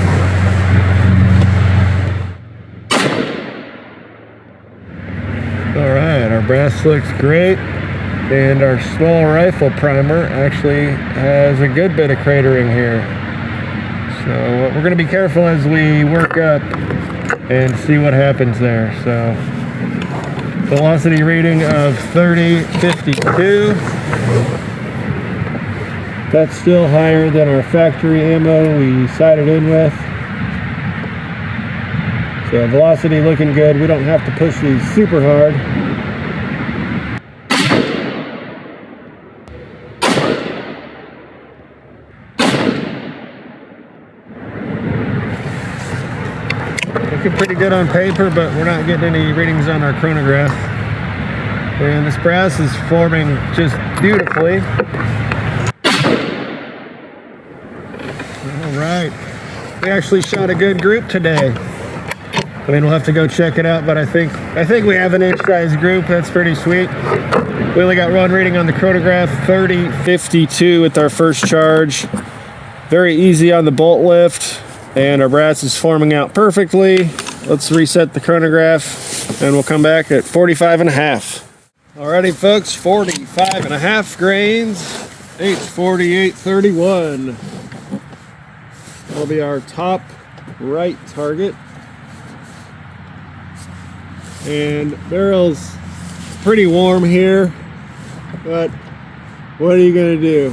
All right, our brass looks great. And our small rifle primer actually has a good bit of cratering here. So we're going to be careful as we work up and see what happens there. So velocity reading of 30.52. That's still higher than our factory ammo we sighted in with. So velocity looking good. We don't have to push these super hard. Looking pretty good on paper, but we're not getting any readings on our chronograph. And this brass is forming just beautifully. All right, we actually shot a good group today. I mean, we'll have to go check it out, but I think we have an inch-sized group. That's pretty sweet. We only got one reading on the chronograph, 30.52 with our first charge. Very easy on the bolt lift. And our brass is forming out perfectly. Let's reset the chronograph and we'll come back at 45.5. Alrighty, folks, 45.5 grains, H4831. That'll be our top right target. And barrel's pretty warm here, but what are you gonna do?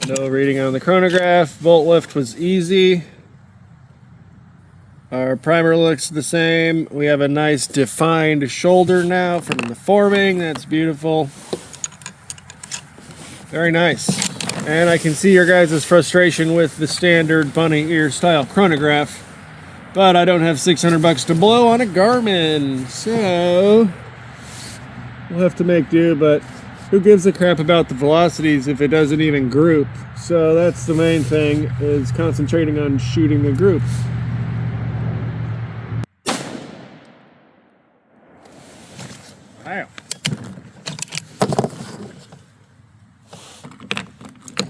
No reading on the chronograph. Bolt lift was easy. Our primer looks the same. We have a nice defined shoulder now from the forming. That's beautiful. Very nice. And I can see your guys' frustration with the standard bunny ear style chronograph, but I don't have 600 bucks to blow on a Garmin, so we'll have to make do, but who gives a crap about the velocities if it doesn't even group? So that's the main thing, is concentrating on shooting the group. Wow.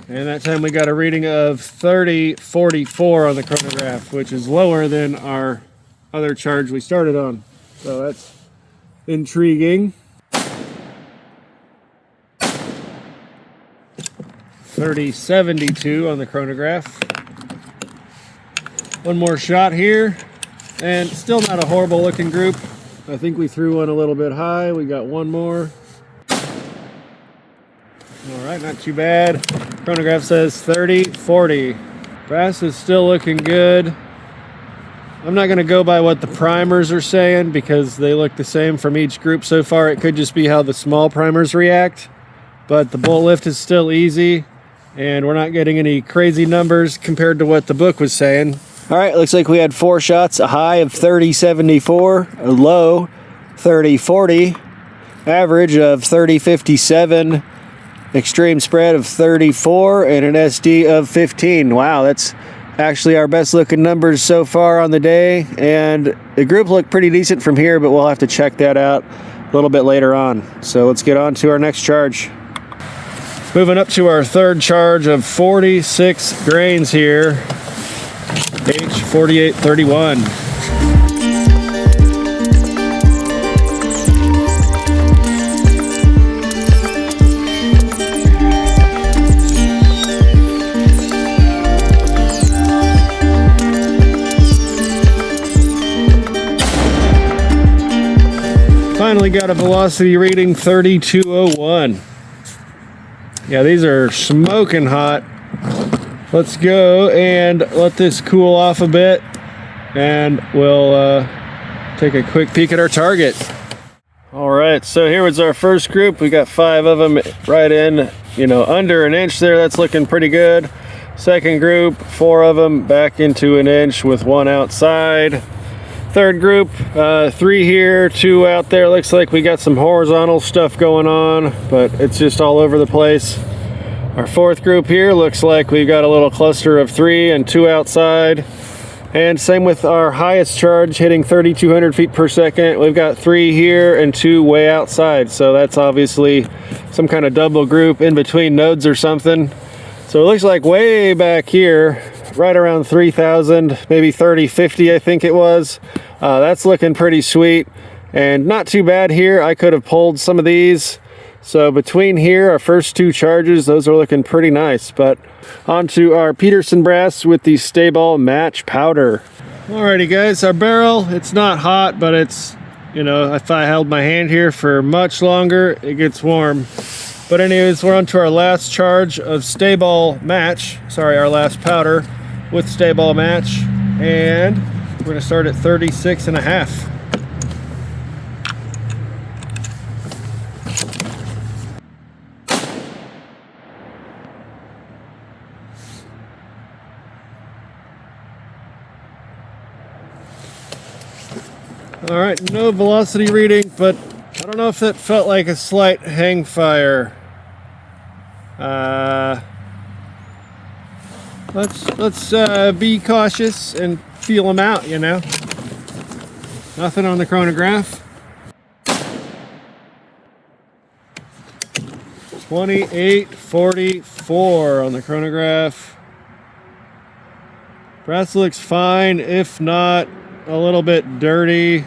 And that time we got a reading of 30.44 on the chronograph, which is lower than our other charge we started on. So that's intriguing. 30.72 on the chronograph. One more shot here, and still not a horrible looking group. I think we threw one a little bit high. We got one more. All right, not too bad. Chronograph says 30.40. Brass is still looking good. I'm not going to go by what the primers are saying because they look the same from each group so far. It could just be how the small primers react, but the bolt lift is still easy. And we're not getting any crazy numbers compared to what the book was saying. All right, looks like we had 4 shots, a high of 30.74, a low 30.40, average of 30.57, extreme spread of 34, and an SD of 15. Wow, that's actually our best looking numbers so far on the day. And the group looked pretty decent from here, but we'll have to check that out a little bit later on. So let's get on to our next charge. Moving up to our third charge of 46 grains here. H4831. Finally got a velocity reading 3201. Yeah, these are smoking hot. Let's go and let this cool off a bit, and we'll take a quick peek at our target. All right, so here was our first group. We got 5 of them right in, under an inch there. That's looking pretty good. Second group, 4 of them back into an inch with 1 outside. Third group, 3 here, 2 out there. Looks like we got some horizontal stuff going on, but it's just all over the place. Our fourth group here looks like we've got a little cluster of 3 and 2 outside. And same with our highest charge, hitting 3,200 feet per second. We've got 3 here and 2 way outside. So that's obviously some kind of double group in between nodes or something. So it looks like way back here, right around 3,000, maybe 3,050, I think it was. That's looking pretty sweet and not too bad here. I could have pulled some of these. So between here, our first 2 charges, those are looking pretty nice. But onto our Peterson brass with the Stay-Ball Match powder. Alrighty guys, our barrel, it's not hot, but it's, if I held my hand here for much longer, it gets warm. But anyways, we're on to our last charge of Stay-Ball Match. Sorry, our last powder with Stay-Ball Match. And we're gonna start at 36.5. All right, no velocity reading, but I don't know if that felt like a slight hang fire. Let's be cautious and feel them out, Nothing on the chronograph. 28:44 on the chronograph. Brass looks fine, if not a little bit dirty,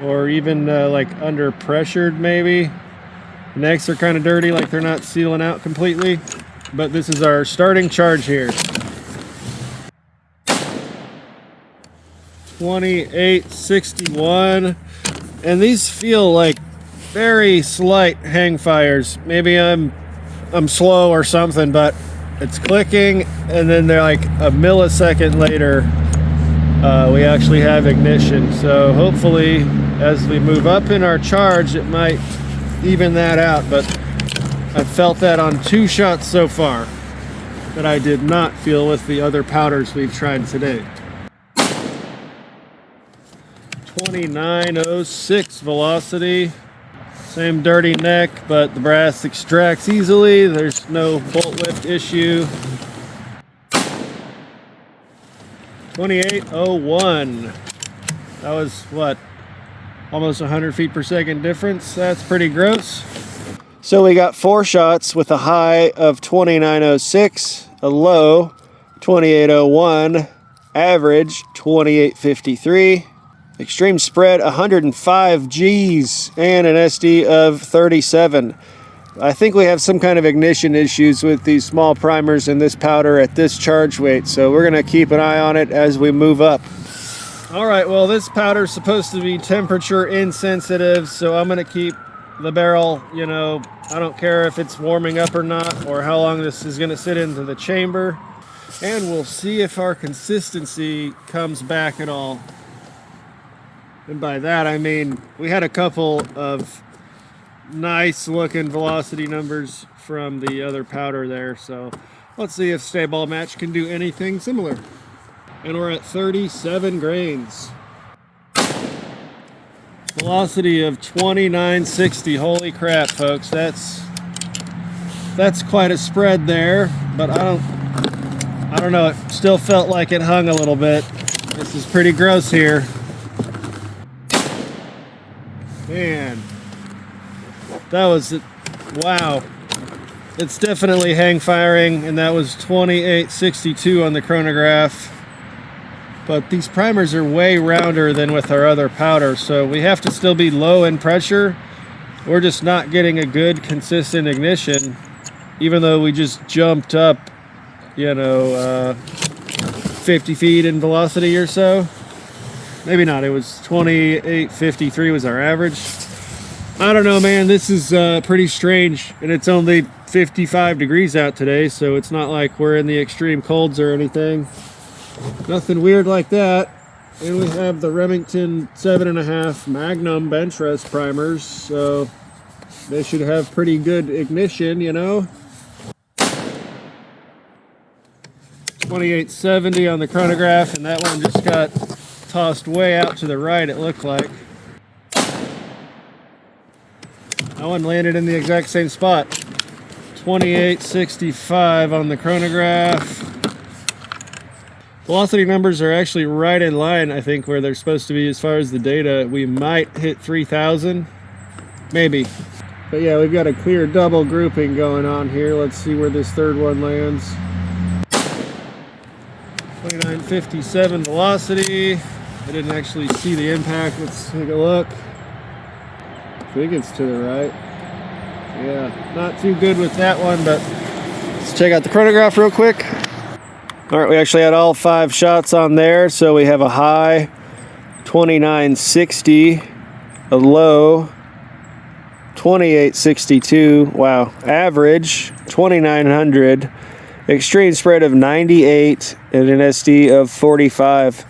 or even like under pressured maybe. The necks are kind of dirty, like they're not sealing out completely. But this is our starting charge here. 28:61, and these feel like very slight hang fires. Maybe I'm slow or something, but it's clicking, and then they're like a millisecond later we actually have ignition. So hopefully as we move up in our charge, it might even that out, but I've felt that on 2 shots so far that I did not feel with the other powders we've tried today. 29:06 velocity. Same dirty neck, but the brass extracts easily. There's no bolt lift issue. 28:01. That was what? Almost 100 feet per second difference. That's pretty gross. So we got 4 shots with a high of 29:06, a low 28:01, average 28:53. Extreme spread 105 G's and an SD of 37. I think we have some kind of ignition issues with these small primers in this powder at this charge weight, so we're going to keep an eye on it as we move up. All right, well, this powder is supposed to be temperature insensitive, so I'm going to keep the barrel, I don't care if it's warming up or not, or how long this is going to sit into the chamber, and we'll see if our consistency comes back at all. And by that I mean we had a couple of nice looking velocity numbers from the other powder there, so let's see if Stay-Ball Match can do anything similar. And we're at 37 grains. Velocity of 2960. Holy crap, folks, that's quite a spread there, but I don't know, it still felt like it hung a little bit. This is pretty gross here. Man, that was it. Wow. it's definitely hang firing, and that was 2862 on the chronograph. But these primers are way rounder than with our other powder, so we have to still be low in pressure. We're just not getting a good consistent ignition, even though we just jumped up, you know, 50 feet in velocity or so. Maybe not, it was 2853 was our average. I don't know, man, this is pretty strange, and it's only 55 degrees out today, so it's not like we're in the extreme colds or anything. Nothing weird like that. And we have the Remington 7.5 Magnum bench rest primers, so they should have pretty good ignition, you know. 2870 on the chronograph, and that one just got tossed way out to the right, it looked like. That one landed in the exact same spot. 2865 on the chronograph. Velocity numbers are actually right in line, I think, where they're supposed to be as far as the data. We might hit 3,000, maybe. But yeah, we've got a clear double grouping going on here. Let's see where this third one lands. 2957 velocity. I didn't actually see the impact. Let's take a look. I think it's to the right. Yeah, not too good with that one, but let's check out the chronograph real quick. All right, we actually had all 5 shots on there, so we have a high 2960, a low 2862, wow, average 2900, extreme spread of 98, and an SD of 45.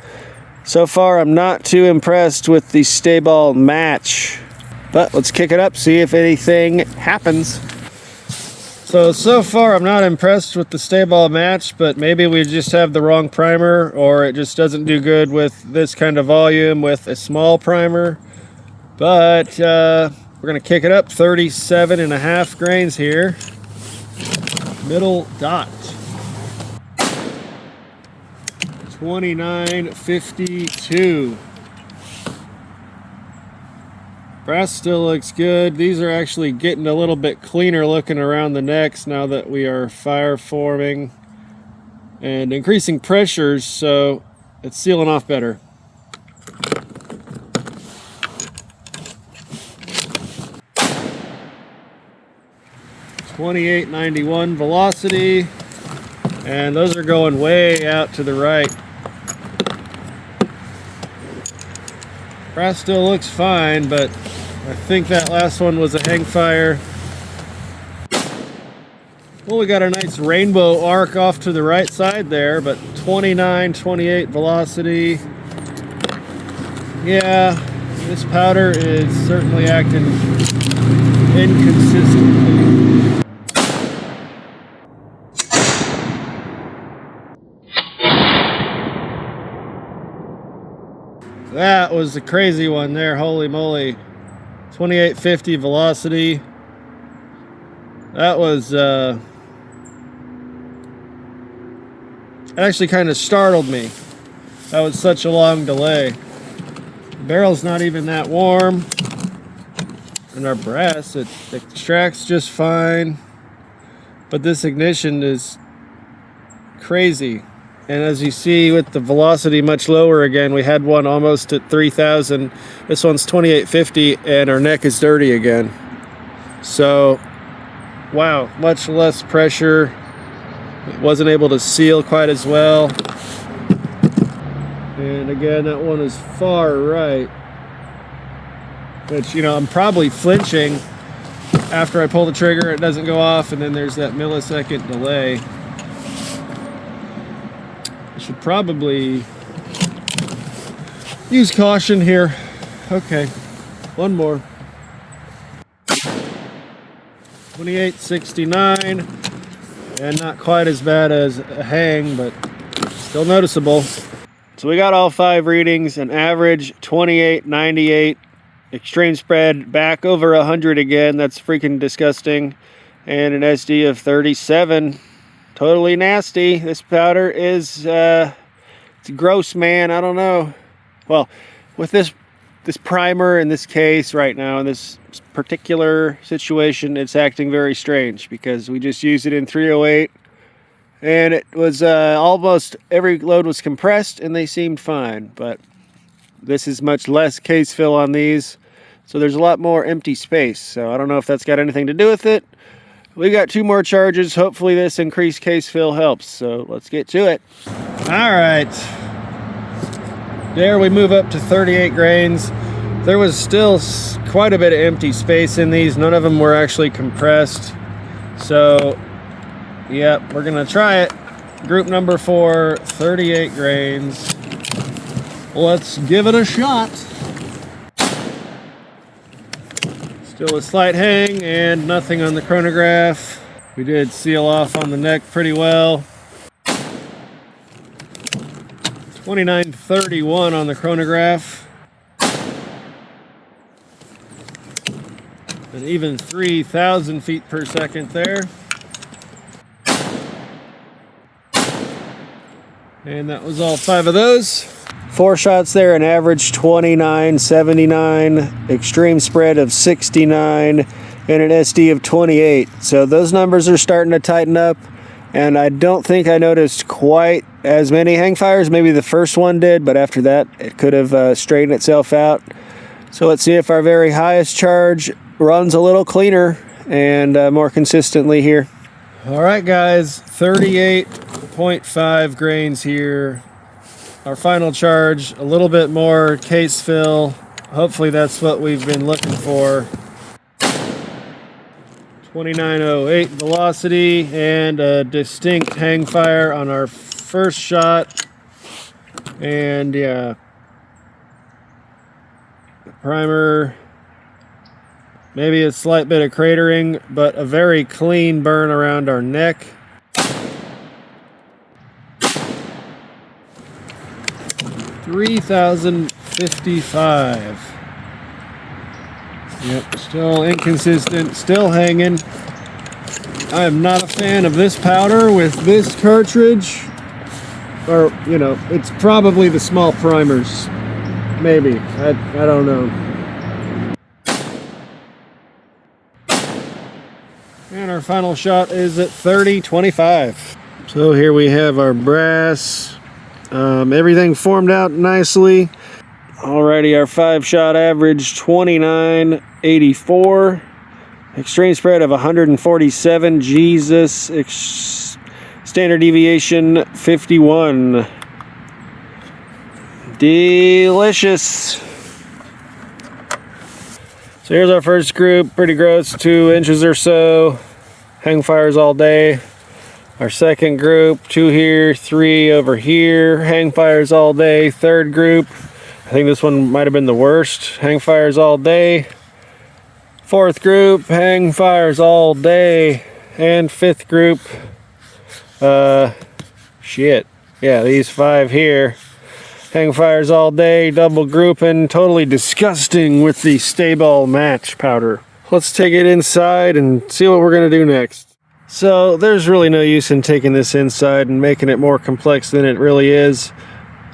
So far, I'm not too impressed with the stay ball match, but let's kick it up, see if anything happens. So far I'm not impressed with the stay ball match, but maybe we just have the wrong primer, or it just doesn't do good with this kind of volume with a small primer. But we're gonna kick it up, 37.5 grains here. Middle dot. 2952. Brass still looks good. These are actually getting a little bit cleaner looking around the necks now that we are fire forming and increasing pressures, so it's sealing off better. .2891 velocity, and those are going way out to the right. Brass still looks fine, but I think that last one was a hang fire. Well, we got a nice rainbow arc off to the right side there, but 2928 velocity. Yeah, this powder is certainly acting inconsistently. That was a crazy one there, holy moly. 2850 velocity. That was, it actually kind of startled me. That was such a long delay. The barrel's not even that warm. And our brass, it extracts just fine. But this ignition is crazy. And as you see with the velocity much lower again, we had one almost at 3,000. This one's 2850 and our neck is dirty again. So, wow, much less pressure. It wasn't able to seal quite as well. And again, that one is far right. Which, you know, I'm probably flinching after I pull the trigger, it doesn't go off, and then there's that millisecond delay. Should probably use caution here. Okay, one more. 2869, and not quite as bad as a hang, but still noticeable. So we got all 5 readings, an average 2898, extreme spread back over 100 again. That's freaking disgusting, and an SD of 37. Totally nasty. This powder is it's gross, man. I don't know. Well, with this this primer in this case right now, in this particular situation, it's acting very strange because we just used it in 308 and it was almost every load was compressed and they seemed fine, but this is much less case fill on these, so there's a lot more empty space. So I don't know if that's got anything to do with it. We got 2 more charges. Hopefully this increased case fill helps, so let's get to it. All right, there we move up to 38 grains. There was still quite a bit of empty space in these. None of them were actually compressed. So, yep, we're gonna try it. Group number 4, 38 grains. Let's give it a shot. Still a slight hang and nothing on the chronograph. We did seal off on the neck pretty well. 29:31 on the chronograph. And even 3,000 feet per second there. And that was all 5 of those. 4 shots there, an average 29.79, extreme spread of 69, and an SD of 28. So those numbers are starting to tighten up, and I don't think I noticed quite as many hang fires. Maybe the first one did, but after that, it could have straightened itself out. So let's see if our very highest charge runs a little cleaner and more consistently here. All right, guys, 38.5 grains here. Our final charge, a little bit more case fill. Hopefully that's what we've been looking for. 29.08 velocity and a distinct hang fire on our first shot. And yeah, the primer, maybe a slight bit of cratering, but a very clean burn around our neck. 3,055. Yep, still inconsistent, still hanging. I am not a fan of this powder with this cartridge. Or, you know, it's probably the small primers. Maybe. I don't know. And our final shot is at 30.25. So here we have our brass. Everything formed out nicely. Alrighty, our 5-shot average 29.84. Extreme spread of 147. Jesus. Standard deviation 51. Delicious. So here's our first group. Pretty gross, 2 inches or so. Hang fires all day. Our second group, 2 here, 3 over here. Hang fires all day. Third group, I think this one might have been the worst. Hang fires all day. Fourth group, hang fires all day. And fifth group, shit. Yeah, these 5 here. Hang fires all day, double grouping. Totally disgusting with the Stay-Ball match powder. Let's take it inside and see what we're gonna do next. So there's really no use in taking this inside and making it more complex than it really is.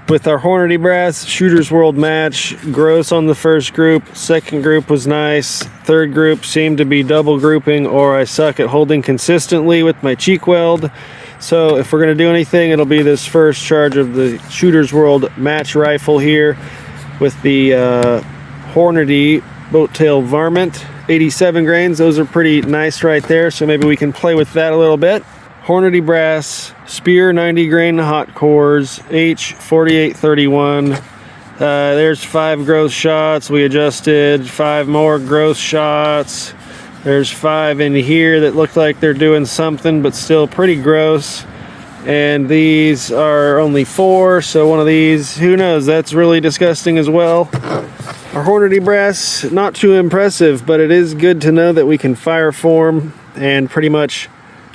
With our Hornady brass Shooters World match, gross on the first group, second group was nice, third group seemed to be double grouping, or I suck at holding consistently with my cheek weld. So if we're gonna do anything, it'll be this first charge of the Shooters World match rifle here with the Hornady boat tail varmint. 87 grains, those are pretty nice right there, so maybe we can play with that a little bit. Hornady brass, Spear 90 grain hot cores, H 4831. There's 5 gross shots. We adjusted 5 more gross shots. There's 5 in here that look like they're doing something, but still pretty gross. And these are only 4, so one of these, who knows, that's really disgusting as well. Our Hornady brass, not too impressive, but it is good to know that we can fire form and pretty much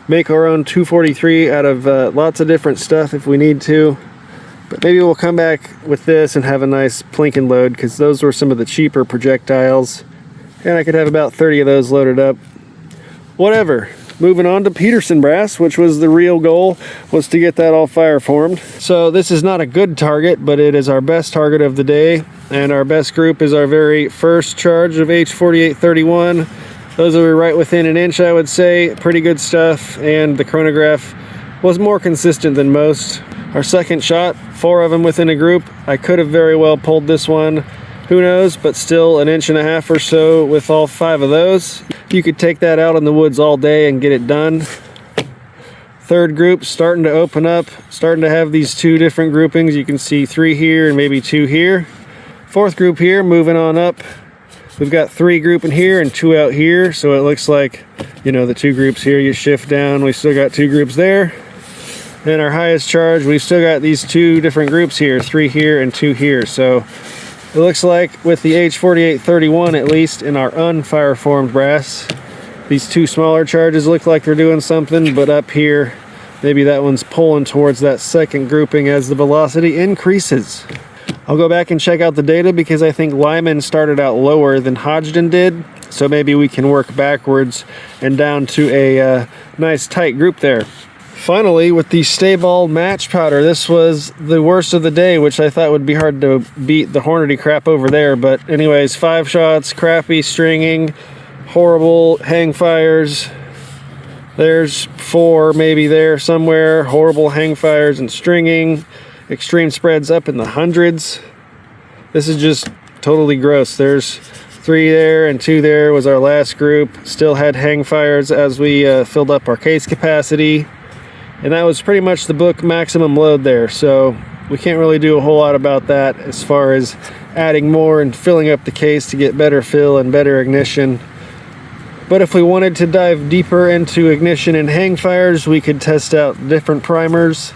make our own 243 out of lots of different stuff if we need to. But maybe we'll come back with this and have a nice plinking load, because those were some of the cheaper projectiles. And I could have about 30 of those loaded up. Whatever. moving on to Peterson brass, which was the real goal, was to get that all fire formed. So this is not a good target, but it is our best target of the day. And our best group is our very first charge of H4831. Those are right within an inch, I would say. Pretty good stuff, and the chronograph was more consistent than most. Our second shot, 4 of them within a group. I could have very well pulled this one, who knows, but still an inch and a half or so with all 5 of those. You could take that out in the woods all day and get it done. Third group starting to open up, starting to have these 2 different groupings. You can see 3 here and maybe 2 here. Fourth group here, moving on up. We've got 3 grouping here and 2 out here, so it looks like, you know, the 2 groups here, you shift down, we still got 2 groups there. And our highest charge, we've still got these 2 different groups here, 3 here and 2 here. So it looks like with the H4831, at least in our unfire formed brass, these 2 smaller charges look like they're doing something, but up here, maybe that one's pulling towards that second grouping as the velocity increases. I'll go back and check out the data because I think Lyman started out lower than Hodgdon did, so maybe we can work backwards and down to a nice tight group there. Finally, with the Stay-Ball match powder, this was the worst of the day, which I thought would be hard to beat the Hornady crap over there. But anyways, 5 shots, crappy stringing, horrible hang fires. There's 4 maybe there somewhere, horrible hang fires and stringing. Extreme spreads up in the hundreds. This is just totally gross. There's 3 there and 2 there was our last group. Still had hang fires as we filled up our case capacity. And that was pretty much the book maximum load there, so we can't really do a whole lot about that as far as adding more and filling up the case to get better fill and better ignition. But if we wanted to dive deeper into ignition and hang fires, we could test out different primers.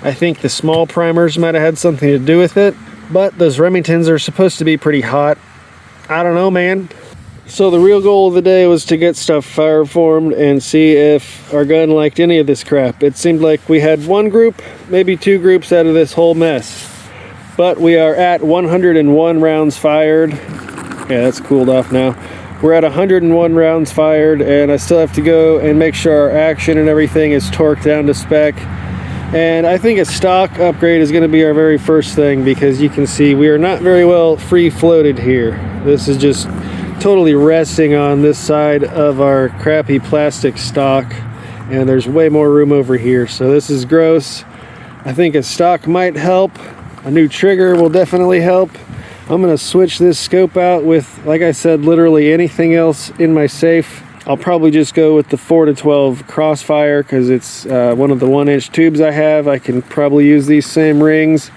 I think the small primers might have had something to do with it, but those Remingtons are supposed to be pretty hot. I don't know, man. So the real goal of the day was to get stuff fire formed and see if our gun liked any of this crap. It seemed like we had 1 group, maybe 2 groups out of this whole mess. But we are at 101 rounds fired. Yeah, that's cooled off now. We're at 101 rounds fired, and I still have to go and make sure our action and everything is torqued down to spec. And I think a stock upgrade is going to be our very first thing, because you can see we are not very well free floated here. This is just totally resting on this side of our crappy plastic stock, and there's way more room over here, so this is gross. I think a stock might help. A new trigger will definitely help. I'm going to switch this scope out with, like I said, literally anything else in my safe. I'll probably just go with the 4-12 Crossfire because it's one of the 1-inch tubes I have. I can probably use these same rings.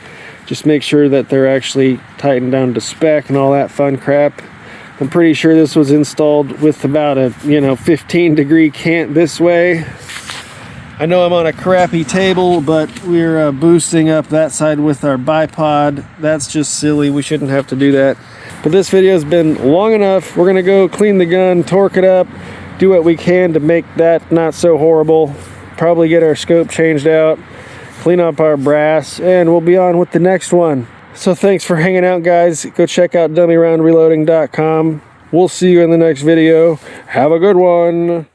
Just make sure that they're actually tightened down to spec and all that fun crap. I'm pretty sure this was installed with about a 15-degree cant this way. I know I'm on a crappy table, but we're boosting up that side with our bipod. That's just silly. We shouldn't have to do that. But this video has been long enough. We're gonna go clean the gun, torque it up, do what we can to make that not so horrible. Probably get our scope changed out, clean up our brass, and we'll be on with the next one. So thanks for hanging out, guys. Go check out dummyroundreloading.com. We'll see you in the next video. Have a good one.